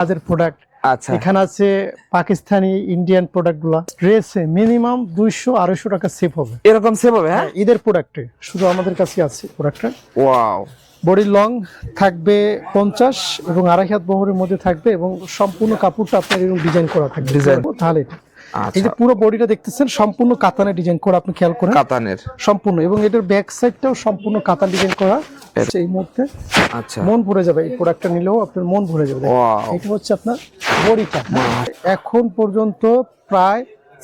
কাজের প্রোডাক্ট। আচ্ছা এখানে আছে পাকিস্তানি ইন্ডিয়ান প্রোডাক্টগুলো। ড্রেসে মিনিমাম 200-250 টাকা সেভ হবে। এরকম সেভ হবে? হ্যাঁ, ঈদের প্রোডাক্টে শুধু আমাদের কাছে আছে প্রোডাক্টটা। ওয়াও, বডি লং থাকবে 50 এবং 2.5 হাত বহরের মধ্যে থাকবে এবং সম্পূর্ণ কাপড়টা আপনার এরকম ডিজাইন করা থাকবে। ডিজাইন তাহলে এই যে পুরো বডিটা দেখতেছেন সম্পূর্ণ কাতানের ডিজাইন করা, আপনি খেয়াল করেন কাতানের সম্পূর্ণ, এবং এটার ব্যাক সাইডটাও সম্পূর্ণ কাতান ডিজাইন করা। এই মুহূর্তে আচ্ছা মন ভরে যাবে, এই প্রোডাক্টটা নিলেও আপনার মন ভরে যাবে। ওয়াও, এটা হচ্ছে আপনার বডিটা। এখন পর্যন্ত প্রায়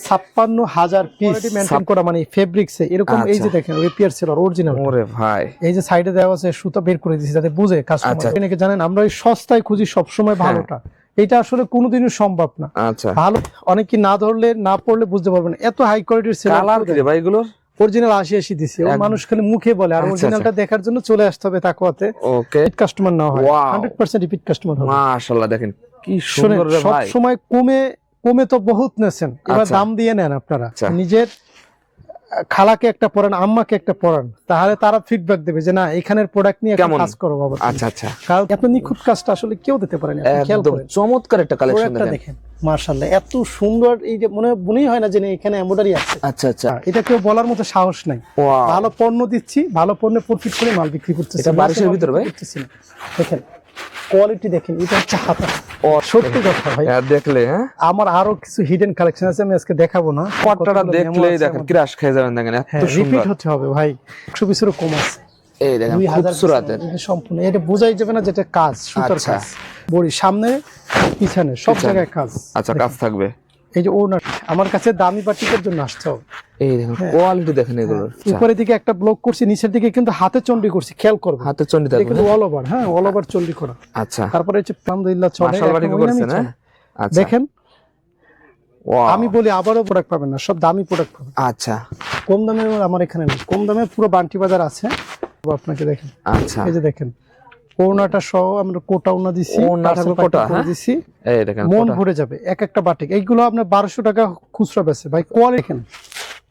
56,000 পিস মেইনটেইন করা, মানে ফেব্রিক্সে এরকম। এই যে দেখেন রিপেয়ার সেলার অরিজিনাল। ওরে ভাই, এই যে সাইডে দেওয়া আছে সুতা বের করে দিয়েছি যাতে বুঝে কাস্টমার। অনেকে জানেন আমরা ওই সস্তায় খুঁজি সবসময় ভালোটা, এটা আসলে কোনোদিনও সম্ভব না। আচ্ছা, ভালো অনেকে না ধরলে না পড়লে বুঝতে পারবেন না। এত হাই কোয়ালিটির সেলার। কালার কি রে ভাই এগুলো? অরিজিনাল 80 দিছি, ও মানুষ খালি মুখে বলে, আর অরিজিনালটা দেখার জন্য চলে আসতে হবে তাকওয়াতে। ওকে, রিপিট কাস্টমার না হয় 100% রিপিট কাস্টমার হবে। মাশাআল্লাহ, দেখেন কি সুন্দর রে ভাই। সব সময় কমে তো বহুত নেছেন, এবার দাম দিয়ে নেন আপনারা। নিজের খালাকে একটা পড়ান, আম্মাকে একটা পড়ান, তাহলে তারা ফিডব্যাক দেবে যে না এখানের প্রোডাক্ট নিয়ে একটা কাজ করো বাবা। আচ্ছা আচ্ছা, কারণ আপনি নিখুঁত কাজটা আসলে কেউ দিতে পারেন। একদম চমৎকার একটা কালেকশন দেখেন, মাশাআল্লাহ এত সুন্দর। এই যে মনেই হয় না যে এখানে এমব্রয়ডারি আছে। আচ্ছা আচ্ছা, এটা কেউ বলার মতো সাহস নাই। ভালো পণ্য দিচ্ছি, ভালো পণ্যে প্রফিট করে মাল বিক্রি করতেছি। এটা বারিশের ভিতর ভাই, দেখেন কোয়ালিটি দেখেন, এটা হচ্ছে হাতা। সত্যি কথা ভাই, দেখলে আমার আরো কিছু হিডেন কালেকশন আছে, আমি আজকে দেখাবো না। পট্টাটা দেখলেই দেখেন ক্রাশ খেয়ে যাবেন। দেখেন এত সুন্দর, রিপিট হতে হবে ভাই। 100 পিসেরও কম আছে। এই দেখেন খুবসুরাতের সম্পূর্ণ, এটা বোঝাই যাবে না যেটা কাজ, সুতার কাজ। বড়ি সামনে পিছনে সব জায়গায় কাজ। আচ্ছা, কাজ থাকবে। এই যে ওনার আমার কাছে দামি বাটিকের জন্য আসতে হবে। এই দেখেন কোয়ালিটি দেখেন এগুলোর। উপরের দিকে একটা ব্লক করছি, নিচের দিকে কিন্তু হাতে চন্ডি করছি, খেয়াল করবে হাতে চন্ডি থাকবে কিন্তু অল ওভার। হ্যাঁ, অল ওভার চন্ডি করা। আচ্ছা, তারপরে হচ্ছে আলহামদুলিল্লাহ চলে করছেন। আচ্ছা, দেখেন আমি বলি আবারও প্রোডাক্ট পাবেন না, সব দামি প্রোডাক্ট পাবেন। আচ্ছা, কম দামে আমার এখানে নেই। কম দামে পুরো বান্টি বাজার আছে আপনাকে। দেখেন, আচ্ছা, এই যে দেখেন ওনাটা সহ আমরা কোটা ওনা দিছি, কোটা দিছি। এই দেখেন মন ভরে যাবে এক একটা বাটিক। এইগুলো আপনার 1200 টাকা খুচরা বেচে ভাই। কোয়ালিটি দেখেন,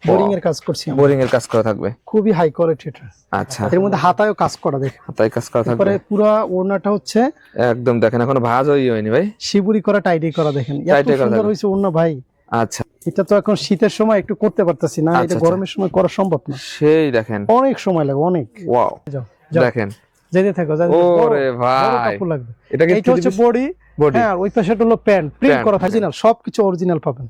বোরিং এর কাজ করছি, বোরিং এর কাজ করা থাকবে, খুবই হাই কোয়ালিটি এটা। আচ্ছা, এর মধ্যে হাতায়ও কাজ করা, দেখেন হাতায় কাজ করা থাকবে। পরে পুরো ওড়নাটা হচ্ছে একদম দেখেন এখনো ভাঁজ হয়নি ভাই, শিবুরি করা, টাইডি করা। দেখেন এত সুন্দর হইছে ওড়না ভাই। আচ্ছা, এটা তো এখন শীতের সময় একটু করতে পারতেছি না, এটা গরমের সময় করা সম্ভব না। সেই দেখেন অনেক সময় লাগে, অনেক। ওয়াও, দেখেন যেতে থাকো, ওরে ভাই লাগবে। এটা হচ্ছে বডি। হ্যাঁ, ওই পাশে হলো প্যান্ট, প্রিন্ট করা থাকে, অরিজিনাল সবকিছু অরিজিনাল পাবেন।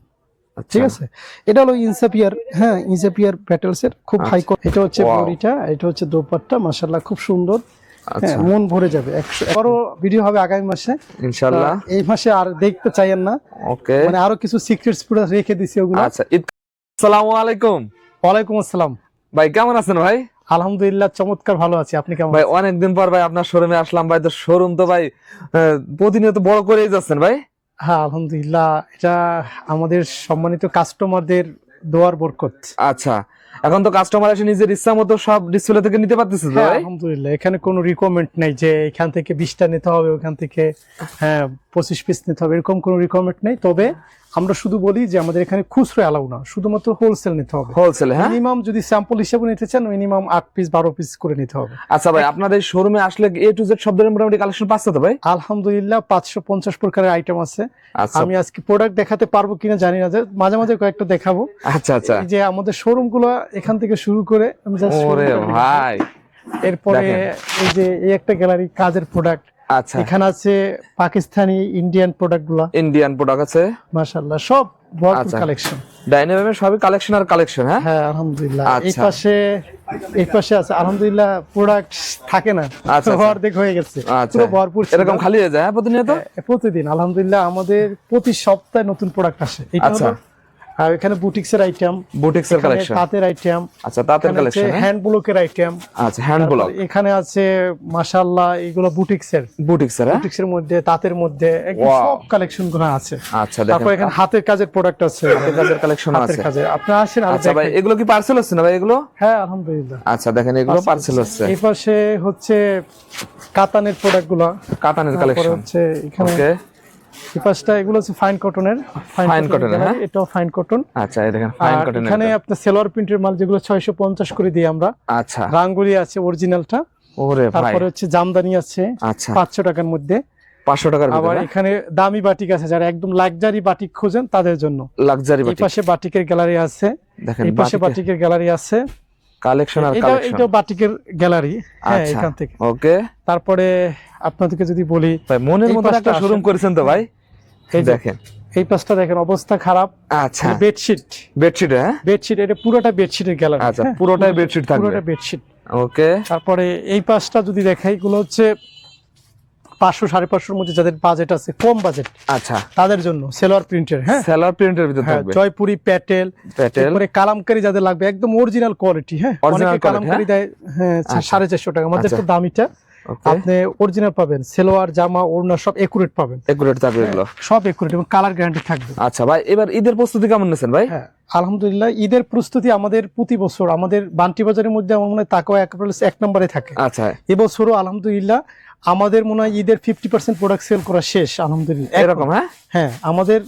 ঠিক আছে, এটা হলো ইনসাপিয়ার। হ্যাঁ, ইনসাপিয়ার প্যাটেলস এর খুব হাই কোয়ালিটি। এটা হচ্ছে বডিটা, এটা হচ্ছে দোপাট্টা। মাশাআল্লাহ খুব সুন্দর। হ্যাঁ, মন ভরে যাবে। 100 বড় ভিডিও হবে আগামী মাসে ইনশাআল্লাহ। এই মাসে আর দেখতে চাইয়েন না। ওকে, মানে আরো কিছু সিক্রেটস পুরো রেখে দিছি ওগুলো। আচ্ছা, আসসালামু আলাইকুম। ওয়ালাইকুম আসসালাম ভাই, কেমন আছেন ভাই? আলহামদুলিল্লাহ চমৎকার, ভালো আছি। আপনি কেমন? ভাই অনেকদিন পর ভাই আপনার শোরুমে আসলাম ভাই। তো শোরুম তো ভাই প্রতিনিয়ত বড় করেই যাচ্ছেন ভাই। হ্যাঁ, আলহামদুলিল্লাহ, এটা আমাদের সম্মানিত কাস্টমারদের দোয়ার বরকত। আচ্ছা, এখন তো কাস্টমার এসে নিজের ইচ্ছা মতো সব ডিসপ্লে থেকে নিতে পারতেছে ভাই। আলহামদুলিল্লাহ, এখানে কোনো রিকমেন্ড নাই যে এখান থেকে 20টা নিতে হবে, ওখান থেকে 25 পিস নিতে হবে, এরকম কোনো রিকমেন্ড নেই। তবে আমরা শুধু বলি যে আমাদের এখানে খুচরো অ্যালাউ না, শুধুমাত্র হোলসেল নিতে হবে। হোলসেল, হ্যাঁ, মিনিমাম যদি স্যাম্পল হিসেবে নিতে চান মিনিমাম 8 পিস 12 পিস করে নিতে হবে। আচ্ছা ভাই, আপনাদের শোরুমে আসলে A to Z সব ধরনের মোটামুটি কালেকশন পাচ্ছে তো ভাই? আলহামদুলিল্লাহ 550 প্রকারের আইটেম আছে। আমি আজকে প্রোডাক্ট দেখাতে পারবো কিনা জানি না, যে মাঝে মাঝে কয়েকটা দেখাবো। আচ্ছা আচ্ছা, এই যে আমাদের শোরুম গুলো এখান থেকে শুরু করে আমি জাস্ট ওরে ভাই, এরপরে এই যে এই একটা গ্যালারি কাজের প্রোডাক্ট। আচ্ছা, এখানে আছে পাকিস্তানি ইন্ডিয়ান প্রোডাক্ট গুলো, ইন্ডিয়ান প্রোডাক্ট আছে মাশাআল্লাহ, সব ভরপুর কালেকশন। ডাইনামিক সবই কালেকশন আর কালেকশন। হ্যাঁ, হ্যাঁ, আলহামদুলিল্লাহ। এই পাশে আছে আলহামদুলিল্লাহ প্রোডাক্ট থাকে না, অর্ধেক হয়ে গেছে, পুরো ভরপুর। এরকম খালি হয়ে যায় প্রতিনিয়ত? প্রতিদিন আলহামদুলিল্লাহ আমাদের প্রতি সপ্তাহে নতুন প্রোডাক্ট আসে। এটা হলো আর এখানে বুটিক্সের আইটেম, বুটিক্সের কালেকশন, তাঁতের আইটেম। আচ্ছা, তাঁতের কালেকশন, হ্যান্ড ব্লকের আইটেম। আচ্ছা, হ্যান্ড ব্লক এখানে আছে মাশাআল্লাহ। এগুলো বুটিক্সের মধ্যে, তাঁতের মধ্যে সব কালেকশন গুলো আছে। আচ্ছা, তারপর এখানে হাতের কাজের প্রোডাক্ট আছে, হাতের কাজের কালেকশন আছে। আপনারা আসেন। আচ্ছা ভাই, এগুলো কি পার্সেল হচ্ছে না ভাই এগুলো? হ্যাঁ, আলহামদুলিল্লাহ। আচ্ছা, দেখেন এগুলো পার্সেল হচ্ছে। এই পাশে হচ্ছে কাতানের প্রোডাক্ট গুলো, কাতানের কালেকশন হচ্ছে এখানে। এই পাশটা এগুলো হচ্ছে ফাইন কটনের, ফাইন কটনের। হ্যাঁ, এটাও ফাইন কটন। আচ্ছা, এই দেখেন ফাইন কটনের। এখানে আপনার সেলোয়ার প্রিন্টের মাল যেগুলো 650 করে দিই আমরা। আচ্ছা, রাঙ্গুলি আছে অরিজিনালটা। ওরে ভাই, তারপরে হচ্ছে জামদানি আছে 500 টাকার মধ্যে। 500 টাকার ভিতরে। আবার এখানে দামি বাটিক আছে, যারা একদম লাক্সারি বাটিক খোঁজেন তাদের জন্য লাক্সারি বাটিক। এই পাশে বাটিকের গ্যালারি আছে, দেখেন এই পাশে বাটিকের গ্যালারি আছে, কালেকশন আর কালেকশন। এটা বাটিকের গ্যালারি, হ্যাঁ এখান থেকে। ওকে, তারপরে আপনাদেরকে যদি বলি ভাই মনের মতো একটা শোরুম করেছেন তো ভাই। এই দেখেন এই পাশটা দেখেন, অবস্থা খারাপ। আচ্ছা, বেডশিট, বেডশিট, হ্যাঁ বেডশিট, এটা পুরোটা বেডশিটের গ্যালারি। আচ্ছা, পুরোটাই বেডশিট থাকবে, পুরোটা বেডশিট। ওকে, তারপরে এই পাশটা যদি দেখাই, এগুলো হচ্ছে 500 550 মধ্যে যাদের বাজেট আছে, কম বাজেট, আচ্ছা তাদের জন্য সেলোয়ার প্রিন্টের, হ্যাঁ সেলোয়ার প্রিন্টের ভিতরে থাকবে। জয়পুরি, প্যাটেল, তারপরে কালামকারী যাদের লাগবে একদম অরিজিনাল কোয়ালিটি, হ্যাঁ অনেকে কালামকারী দেয়, হ্যাঁ 450 টাকা, আমাদের তো দামিটা আপনি অরিজিনাল পাবেন, সেলোয়ার জামা ওড়না সব একুরেট পাবেন, একুরেট থাকবে এগুলো, সব একুরেট এবং কালার গ্যারান্টি থাকবে। আচ্ছা ভাই, এবার ঈদের প্রস্তুতি কেমন নিছেন ভাই? হ্যাঁ আলহামদুলিল্লাহ, ঈদের প্রস্তুতি আমাদের প্রতি বছর আমাদের বান্টি বাজারের মধ্যে আমার মনে হয় তাকাও এক নম্বরে থাকে। আচ্ছা, এবছরও আলহামদুলিল্লাহ আমাদের মনে হয় ঈদের 50% প্রোডাক্ট সেল করা শেষ আলহামদুলিল্লাহ এরকম। হ্যাঁ আমাদের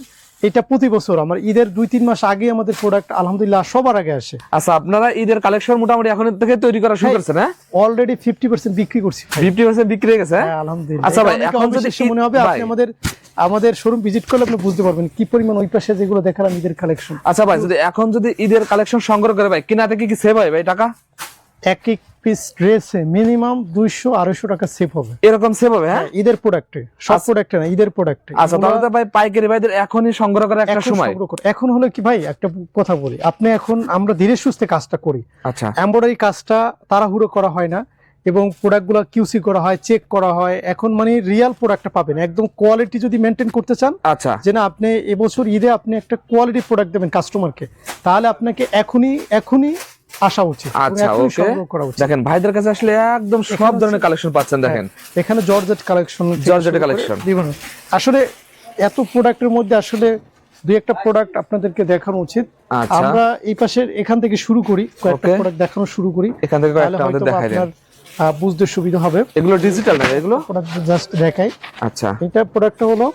এটা প্রতি বছর আমার ঈদের 2-3 মাস আগে আমাদের প্রোডাক্ট আলহামদুলিল্লাহ সবার আগে আসে। আচ্ছা, আপনারা ঈদের কালেকশন মোটামুটি এখন থেকে তৈরি করা শুরু করছেন? হ্যাঁ অলরেডি 50% বিক্রি করছি। 50% বিক্রি হয়ে গেছে আলহামদুলিল্লাহ। আচ্ছা ভাই, এখন যদি মনে হবে আপনি আমাদের শোরুম ভিজিট করলে আপনি বুঝতে পারবেন কি পরিমাণ ওই পাশে যেগুলো দেখালাম ঈদের কালেকশন। আচ্ছা ভাই, যদি ঈদের কালেকশন সংগ্রহ করে ভাই, কিনাতে কি সেভ হয় ভাই টাকা? এক পিস ড্রেসে মিনিমাম 200-250 টাকা সেভ হবে। এরকম সেভ হবে? হ্যাঁ ঈদের প্রোডাক্টে, সব প্রোডাক্টে না, ঈদের প্রোডাক্টে। আচ্ছা, তাহলে তো ভাই পাইকারি ভাইদের এখনই সংগ্রহ করার একটা সময়। এখন হলো কি ভাই, একটা কথা বলি, আপনি এখন আমরা ধীরে সুস্থে কাজটা করি। আচ্ছা, এমব্রয়ডারি কাজটা তাড়াহুড়ো করা হয় না এবং প্রোডাক্টগুলো কিউসি করা হয়, চেক করা হয়। এখন মানে রিয়েল প্রোডাক্টটা পাবেন, একদম কোয়ালিটি যদি মেনটেন করতে চান, আচ্ছা, যে না আপনি এবছর ঈদে আপনি একটা কোয়ালিটি প্রোডাক্ট দেবেন কাস্টমারকে, তাহলে আপনাকে এখনই আসা উচিত। আচ্ছা, ওকে, দেখেন ভাইদের কাছে আসলে একদম সব ধরনের কালেকশন পাচ্ছেন। দেখেন এখানে জর্জেট কালেকশন, জর্জেটের কালেকশন। আসলে এত প্রোডাক্টের মধ্যে আসলে দুই একটা প্রোডাক্ট আপনাদেরকে দেখানো উচিত। আমরা এই পাশের এখান থেকে শুরু করি, কয়েকটা প্রোডাক্ট দেখানো শুরু করি, এখান থেকে কয়েকটা আমাদের দেখাই দেন, বুঝতে সুবিধা হবে। এগুলো ডিজিটাল না, এগুলো প্রোডাক্ট জাস্ট দেখাই। আচ্ছা, এটা প্রোডাক্টটা হলো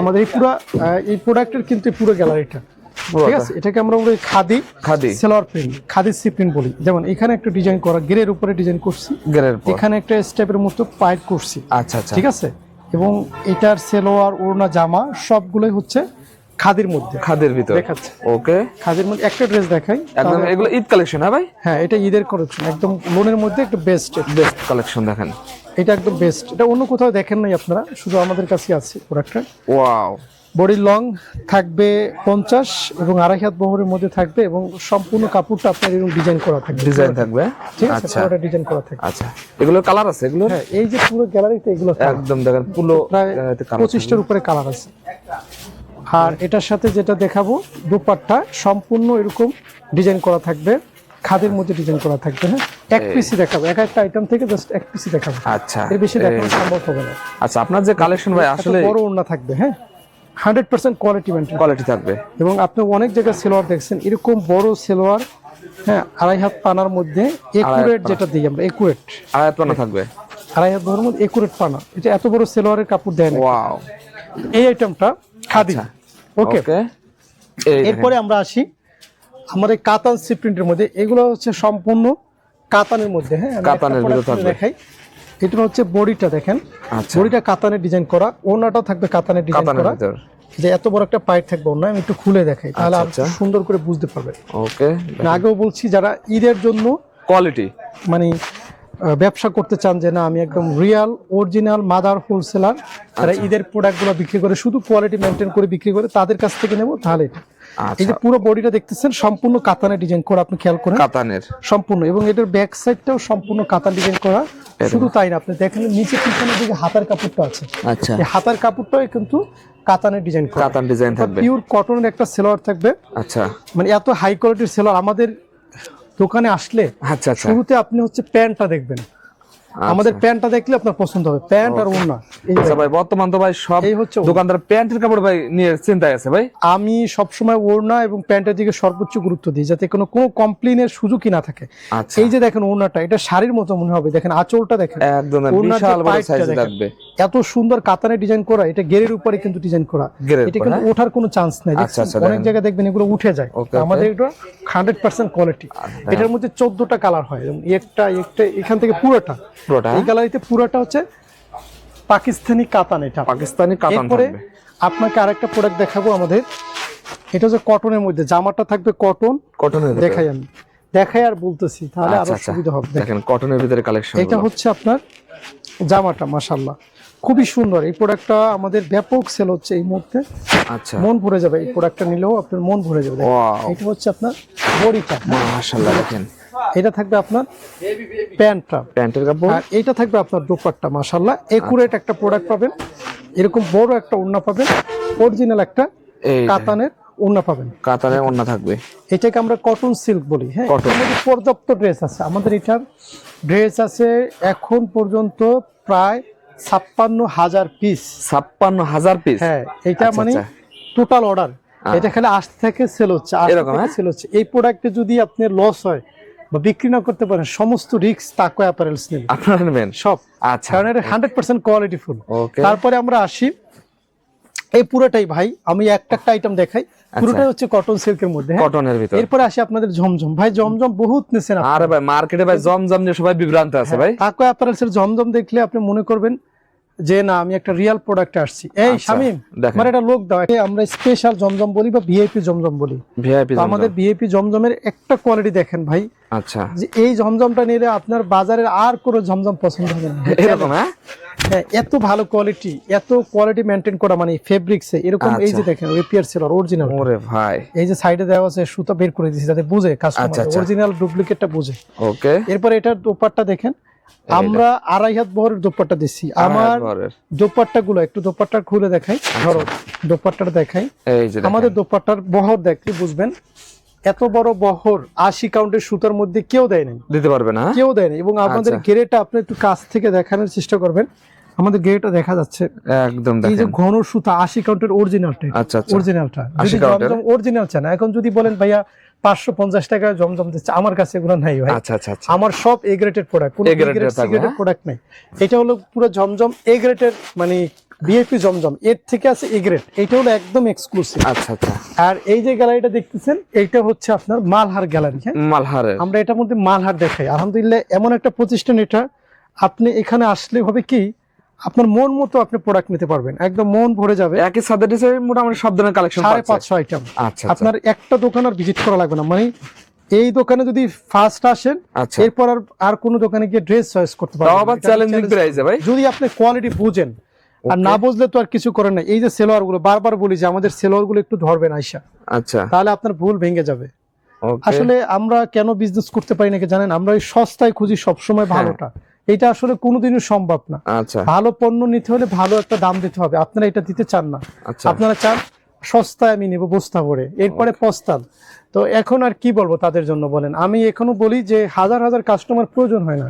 আমাদের এই প্রোডাক্টের কিন্তু পুরো গ্যালারিটা, ঠিক আছে। এটাকে আমরা বলি খাদি সেলোয়ার প্রিন্ট, খাদি সি প্রিন্ট বলি। যেমন এখানে একটা ডিজাইন করা, গ্রের উপরে ডিজাইন করছি, এখানে একটা স্টেপের মতো পাইপ করছি। আচ্ছা, ঠিক আছে। এবং এটার সেলোয়ার ওড়না জামা সবগুলোই হচ্ছে খাদির মধ্যে, খাদির ভিতরে দেখাচ্ছে। ওকে, খাদির মধ্যে একটা ড্রেস দেখাই, একদম এগুলো ঈদ কালেকশন। হ্যাঁ ভাই, হ্যাঁ এটা ঈদের কালেকশন, একদম লোনের মধ্যে একটা বেস্ট কালেকশন। দেখেন এটা একদম বেস্ট, এটা অন্য কোথাও দেখেন নাই আপনারা, শুধু আমাদের কাছে আছে প্রোডাক্টটা। ওয়াও, বডি লং থাকবে 50 এবং 2.5 হাত বহরের মধ্যে থাকবে এবং সম্পূর্ণ কাপড়টা আপনার এরকম ডিজাইন করা থাকবে, ঠিক আছে, পুরোটা ডিজাইন করা থাকবে। আচ্ছা, এগুলো কালার আছে? এগুলো হ্যাঁ, এই যে পুরো গ্যালারিতে এগুলো একদম দেখেন পুরো প্রায় 25টার উপরে কালার আছে। আর এটার সাথে যেটা দেখাবো, দুপাট্টা সম্পূর্ণ এরকম ডিজাইন করা থাকবে, খাদের মধ্যে ডিজাইন করা থাকবে। হ্যাঁ, এক পিসি দেখাবো, এক একটা আইটেম থেকে জাস্ট এক পিসি দেখাবো। আচ্ছা, এর বেশি দেখানো সম্ভব হবে না। আচ্ছা, আপনার যে কালেকশন ভাই আসলে বড় ওড়না থাকবে, হ্যাঁ 100% কোয়ালিটি থাকবে। এবং আপনি অনেক জায়গায় সেলোয়ার দেখছেন এরকম বড় সেলোয়ার, হ্যাঁ 2.5 হাত পানার মধ্যে একুরেট, যেটা দিই আমরা একুরেট 2.5 হাত পানা থাকবে, 2.5 হাত বহরের মধ্যে একুরেট পানা। এটা এত বড় সেলোয়ারের কাপড় দেয় না। ওয়াও, এই আইটেমটা খাদি। ওকে, এরপরে আমরা আসি আমাদের কাতান সি প্রিন্টের মধ্যে। এগুলো হচ্ছে সম্পূর্ণ কাতানের মধ্যে, হ্যাঁ কাতানের ভিতরে থাকবে। দেখাই, এটা হচ্ছে বডিটা দেখেন, বডিটা কাতানের ডিজাইন করা, ওড়নাটাও থাকবে কাতানের ডিজাইন করা। যে এত বড় একটা পাইপ থাকবে ওড়না, আমি একটু খুলে দেখাই তাহলে আপনি সুন্দর করে বুঝতে পারবেন। ওকে, আগেও বলছি যারা ঈদের জন্য কোয়ালিটি মানে ব্যবসা করতে চান, যে না আমি একদম রিয়াল অরিজিনাল মাদার হোলসেলার, তারা ঈদের প্রোডাক্টগুলো বিক্রি করে শুধু কোয়ালিটি মেনটেন করে বিক্রি করে, তাদের কাছ থেকে নেব। তাহলে এই যে পুরো বডিটা দেখতেছেন সম্পূর্ণ কাতানের ডিজাইন করা, আপনি খেয়াল করেন কাতানের সম্পূর্ণ, এবং এটার ব্যাক সাইডটাও সম্পূর্ণ কাতান ডিজাইন করা। শুধু তাই না, আপনি দেখেন নিচে পিছনের দিকে হাতার কাপড়টা আছে, আচ্ছা এই হাতার কাপড়টাও কিন্তু কাতানের ডিজাইন করা, কাতান ডিজাইন থাকবে, পিওর কটনের একটা সেলোয়ার থাকবে। আচ্ছা, মানে এত হাই কোয়ালিটির সেলোয়ার আমাদের দোকানে আসলে আচ্ছা শুরুতে আপনি হচ্ছে প্যান্টটা দেখবেন, আমাদের প্যান্টটা দেখলে আপনার পছন্দ হবে, প্যান্ট আর ওড়না। আচ্ছা ভাই, বর্তমান তো ভাই সব দোকানদার প্যান্টের কাপড় ভাই নিয়ে চিন্তায় আছে ভাই। আমি সবসময় ওড়না এবং প্যান্টের দিকে সর্বোচ্চ গুরুত্ব দিই, যাতে কোনো কমপ্লেনের সুযোগই না থাকে। এই যে দেখেন ওড়নাটা, এটা শাড়ির মতো মনে হবে, দেখেন আঁচলটা দেখেন, একদম বিশাল বড় সাইজ থাকবে, এত সুন্দর কাতানের ডিজাইন করা, এটা গেরের উপরে কিন্তু ডিজাইন করা, এটা কিন্তু ওঠার কোনো চান্স নাই। অনেক জায়গায় দেখবেন এগুলো উঠে যায়, আমাদের এটা 100% কোয়ালিটি। এটার মধ্যে 14টা কালার হয়, এবং একটা এখান থেকে পুরোটা এই গ্যালারিতে পুরোটা হচ্ছে পাকিস্তানি কাতান, এটা পাকিস্তানি কাতান এরপরে থাকবে। আপনাকে আরেকটা প্রোডাক্ট দেখাবো আমাদের, এটা হচ্ছে কটনের মধ্যে, জামাটা থাকবে কটনের দেখাই আমি দেখাই আর বলতেছি তাহলে আরো সুবিধা হবে। দেখেন কটনের ভিতরে কালেকশন, এটা হচ্ছে আপনার জামাটা মাশাআল্লাহ খুবই সুন্দর। এই প্রোডাক্টটা আমাদের ব্যাপক সেল হচ্ছে এই মুহূর্তে। আচ্ছা, মন ভরে যাবে এই প্রোডাক্টটা নিলেও, আপনার মন ভরে যাবে। এটা হচ্ছে আপনার বডিটা মাশাআল্লাহ, দেখেন এটা থাকবে আপনার প্যান্টের কাপড়, আর এটা থাকবে আপনার দোপাট্টা। মাশাআল্লাহ একুরেট একটা প্রোডাক্ট পাবেন, এরকম বড় একটা ওড়না পাবেন, অরিজিনাল একটা কাতানের ওড়না পাবেন, কাতানের ওড়না থাকবে। এটাকে আমরা কটন সিল্ক বলি। হ্যাঁ, আমাদের পর্যাপ্ত ড্রেস আছে, আমাদের এটার ড্রেস আছে এখন পর্যন্ত প্রায় 56,000 পিস। 56,000 পিস? হ্যাঁ, এটা মানে টোটাল অর্ডার, এটা খালি আজ থেকে সেল হচ্ছে, সেল হচ্ছে। এই প্রোডাক্টে যদি আপনার লস হয় বা বিক্রি না করতে পারেন, সমস্ত রিস্ক তাকওয়া অ্যাপারেলস নেবে, আপনারা নেবেন সব। আচ্ছা, কারণ এটা 100% কোয়ালিটি ফুল। তারপরে আমরা আসি এই পুরোটাই ভাই, আমি একটা আইটেম দেখাই, পুরোটাই হচ্ছে কটন সিল্কের মধ্যে, কটনের ভিতরে। এরপরে আসি আপনাদের জমজম। ভাই জমজম বহুত নেছেন, আরে ভাই মার্কেটে ভাই জমজম নিয়ে সবাই বিভ্রান্ত আছে ভাই। তাকওয়া অ্যাপারেলস এর জমজম দেখলে আপনি মনে করবেন যে না, আমি একটা রিয়েল প্রোডাক্ট আসছি। এই শামিম, আমার একটা লোক দাও, আমরা স্পেশাল জমজম বলি বা ভিআইপি জমজম বলি। আমাদের ভিআইপি জমজমের একটা কোয়ালিটি দেখেন ভাই। আচ্ছা, যে এই জমজমটা নিলে আপনার বাজারের আর কোনো জমজম পছন্দ হবে না এরকম। হ্যাঁ, এত ভালো কোয়ালিটি, এত কোয়ালিটি মেইনটেইন করা, মানে ফেব্রিক্সে এরকম। এই যে দেখেন ওপিআর সেলর অরিজিনাল, ওরে ভাই, এই যে সাইডে দেওয়া আছে সুতা বের করে দিয়েছি যাতে বুঝে কাস্টমার অরিজিনাল ডুপ্লিকেটটা বুঝে। ওকে, এরপর এটার দোপাট্টা দেখেন, আমরা 2.5 হাত বহরের দোপাট্টা দিচ্ছি। আমার দোপাট্টা গুলো একটু দোপাট্টা খুলে দেখাই, ধরো দোপাট্টাটা দেখাই। আমাদের দোপাট্টার বহর দেখলে বুঝবেন, এত বড় বহর 80 কাউন্টের সুতার মধ্যে কেউ দেয় নাই, দিতে পারবে না, কেউ দেয় না। এবং আমাদের গেরেটা আপনি একটু কাছ থেকে দেখানোর চেষ্টা করবেন, আমাদের গেরেটা দেখা যাচ্ছে একদম, এই যে ঘন সুতা 80 কাউন্টের অরিজিনালটা। আচ্ছা, অরিজিনালটা যদি জমজম অরিজিনাল চান, এখন যদি বলেন ভাইয়া 550 টাকা জমজম দিচ্ছে, আমার কাছে এগুলো নাই ভাই। আচ্ছা, আমার সব এ গ্রেডের প্রোডাক্ট, কোনো এ গ্রেডের প্রোডাক্ট নাই। এটা হলো পুরো জমজম এ গ্রেডের, মানে ভিআইপি জমজম, এর থেকে আছে এ গ্রেড। এটা হলো একদম এক্সক্লুসিভ। আচ্ছা। আর এই যে গ্যালারিটা দেখতেছেন, এইটা হচ্ছে আপনার মালহার গ্যালারি। হ্যাঁ, মালহার, আমরা এটার মধ্যে মালহার দেখাই। আলহামদুলিল্লাহ এমন একটা প্রতিষ্ঠান, এটা আপনি এখানে আসলে হবে কি, আপনার মন মতো আপনি প্রোডাক্ট নিতে পারবেন, একদম মন ভরে যাবে। একই সাথে মোটামুটি সব ধরনের কালেকশন, 550 আইটেম। আপনার একটা দোকান আর ভিজিট করা লাগবে না, মানে এই দোকানে যদি ফার্স্ট আসেন, এরপর আর কোনো দোকানে গিয়ে ড্রেস চয়েস করতে পারবেন, চ্যালেঞ্জিং প্রাইসে ভাই, যদি আপনি কোয়ালিটি বুঝেন। আর না বুঝলে তো আর কিছু করেন না। এই যে সেলোয়ার গুলো, বারবার বলি যে আমাদের সেলোয়ার গুলো একটু ধরবেন আইসা, আচ্ছা, তাহলে আপনার ভুল ভেঙে যাবে। আসলে আমরা কেন বিজনেস করতে পারি না জানেন, আমরা এই সস্তায় খুঁজি সবসময় ভালোটা, এটা আসলে কোনোদিনও সম্ভব না। আচ্ছা, ভালো পণ্য নিতে হলে ভালো একটা দাম দিতে হবে, আপনারা এটা দিতে চান না। আপনারা চান সস্তায় আমি নেব বস্তা ভরে, এরপরে পস্তান। তো এখন আর কি বলবো তাদের জন্য বলেন। আমি এখনো বলি যে হাজার হাজার কাস্টমার প্রয়োজন হয় না,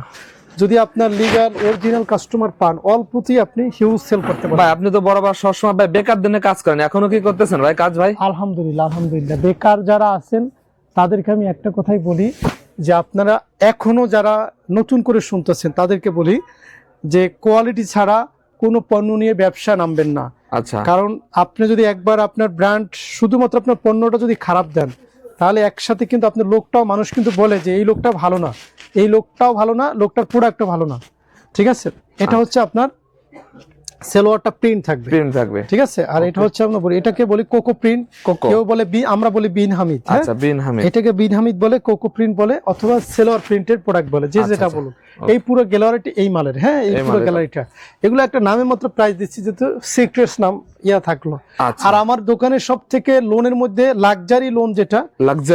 যদি আপনার লিগ্যাল অরিজিনাল কাস্টমার পান, অল্পতেই আপনি হিউজ সেল করতে পারেন। ভাই আপনি তো বরাবর সবসময় ভাই বেকার দিনে কাজ করেন, এখনো কি করতেছেন ভাই কাজ? ভাই আলহামদুলিল্লাহ, বেকার যারা আছেন তাদেরকে আমি একটা কথাই বলি, যে আপনারা এখনো যারা নতুন করে শুনতেছেন তাদেরকে বলি যে কোয়ালিটি ছাড়া কোনো পণ্য নিয়ে ব্যবসা নামবেন না। আচ্ছা, কারণ আপনি যদি একবার আপনার ব্র্যান্ড, শুধুমাত্র আপনার পণ্যটা যদি খারাপ দেন, তাহলে একসাথে কিন্তু আপনার লোকটাও, মানুষ কিন্তু বলে যে এই লোকটা ভালো না, এই লোকটাও ভালো না, লোকটার প্রোডাক্টও ভালো না। ঠিক আছে, এটা হচ্ছে আপনার সেলোয়ারটা প্রিন্ট থাকবে, ঠিক আছে। আর এটা হচ্ছে আমরা বলি, এটাকে বলি কোকো প্রিন্ট, কেউ বলে আমরা বলি বিন হামিদ। আচ্ছা, বিন হামিদ, এটাকে বিন হামিদ বলে, কোকো প্রিন্ট বলে, অথবা সেলোয়ার প্রিন্টের প্রোডাক্ট বলে, যে যেটা বলুন। এই পুরো গ্যালারিটি এই মালের, হ্যাঁ, এই পুরো গ্যালারিটা, এগুলো একটা নামে মাত্র প্রাইস দিচ্ছি, যেহেতু সিক্রেটস নাম ইয়া থাকলো। আর আমার দোকানের সব থেকে লোনের মধ্যে লাক্সারি লোন যেটা,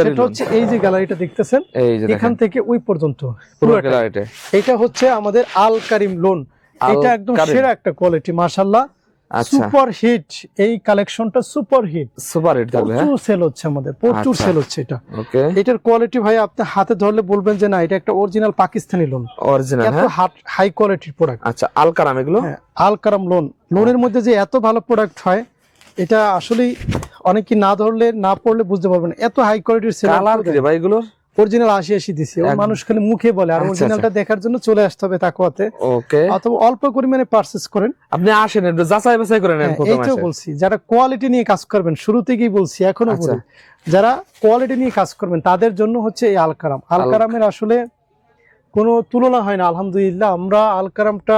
সেটা হচ্ছে এই যে গ্যালারিটা দেখতেছেন, এখান থেকে ওই পর্যন্ত পুরো গ্যালারিটা, এটা হচ্ছে আমাদের আল কারিম লোন। এটা একদম সেরা একটা কোয়ালিটি, মাশাআল্লাহ, সুপার হিট। এই কালেকশনটা সুপার হিট প্রচুর সেল হচ্ছে আমাদের, প্রচুর সেল হচ্ছে এটা। এটার কোয়ালিটি ভাই আপনি হাতে ধরলে বলবেন যে না, এটা একটা অরিজিনাল পাকিস্তানি লোন, অরিজিনাল এত হাই কোয়ালিটির প্রোডাক্ট। আচ্ছা, আল কারাম, এগুলো আল কারাম লোন। লোনের মধ্যে যে এত ভালো প্রোডাক্ট হয়, এটা আসলে অনেকে না ধরলে, না পড়লে বুঝতে পারবেন, এত হাই কোয়ালিটির সেল। কালার কি ভাই এগুলোর? অরিজিনাল 80 দিছি, মানুষ খালি মুখে বলে, আর অরিজিনালটা দেখার জন্য চলে আসতে হবে তাকওয়াতে। ওকে, অথবা অল্প পরিমাণে পারচেজ করেন, আপনি আসেন একটু যাচাই বাছাই করেন। এইটাও বলছি, যারা কোয়ালিটি নিয়ে কাজ করবেন, শুরু থেকেই বলছি, এখনো বলি, যারা কোয়ালিটি নিয়ে কাজ করবেন তাদের জন্য হচ্ছে এই আল কারাম। আল কারামের আসলে কোনো তুলনা হয় না, আলহামদুলিল্লাহ। আমরা আল কারামটা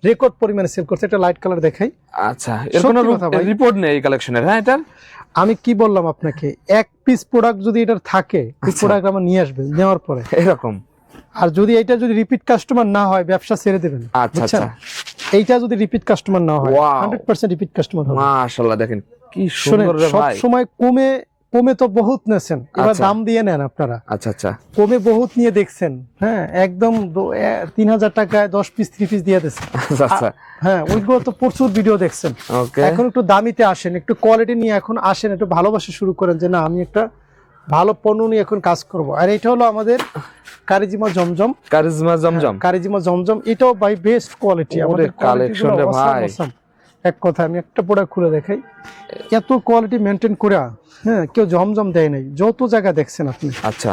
রেকর্ড পরিমাণে সেল করছে। একটা লাইট কালার দেখাই। আচ্ছা, এর কোনো রিপোর্ট নেই এই কালেকশনের। হ্যাঁ, এটা আমি কি বললাম আপনাকে, এক পিস প্রোডাক্ট যদি এটার থাকে, এই প্রোডাক্ট আমার নিয়ে আসবেন নেওয়ার পরে এরকম। আর যদি এটা যদি রিপিট কাস্টমার না হয়, ব্যবসা ছেড়ে দেবেন। আচ্ছা আচ্ছা, এইটা যদি রিপিট কাস্টমার না হয় 100% রিপিট কাস্টমার হবে। মাশাআল্লাহ, দেখেন কি সুন্দর রে ভাই। সব সময় কমে তো বহুত নেছেন, এবার দাম দিয়ে নেন আপনারা। আচ্ছা আচ্ছা, কমে বহুত নিয়ে দেখছেন, হ্যাঁ, একদম 3000 টাকায় 10 পিস 3 পিস দিয়ে দিচ্ছেন। আচ্ছা, হ্যাঁ, ওইগুলো তো প্রচুর ভিডিও দেখছেন। এখন একটু দামিতে আসেন, একটু কোয়ালিটি নিয়ে এখন আসেন, একটু ভালোবাসা শুরু করেন যে না আমি একটা ভালো পণ্য নিয়ে এখন কাজ করব। আর এটা হলো আমাদের কারিজিমা জমজম। কারিজিমা জমজম এটাও বাই বেস্ট কোয়ালিটি। আমাদের কালেকশন রে ভাই, এক কথা আমি একটা প্রোডাক্ট খুলে দেখাই, এত কোয়ালিটি মেনটেন করে, হ্যাঁ, কেউ জমজম দেয় নাই। যত জায়গা দেখছেন আপনি, আচ্ছা,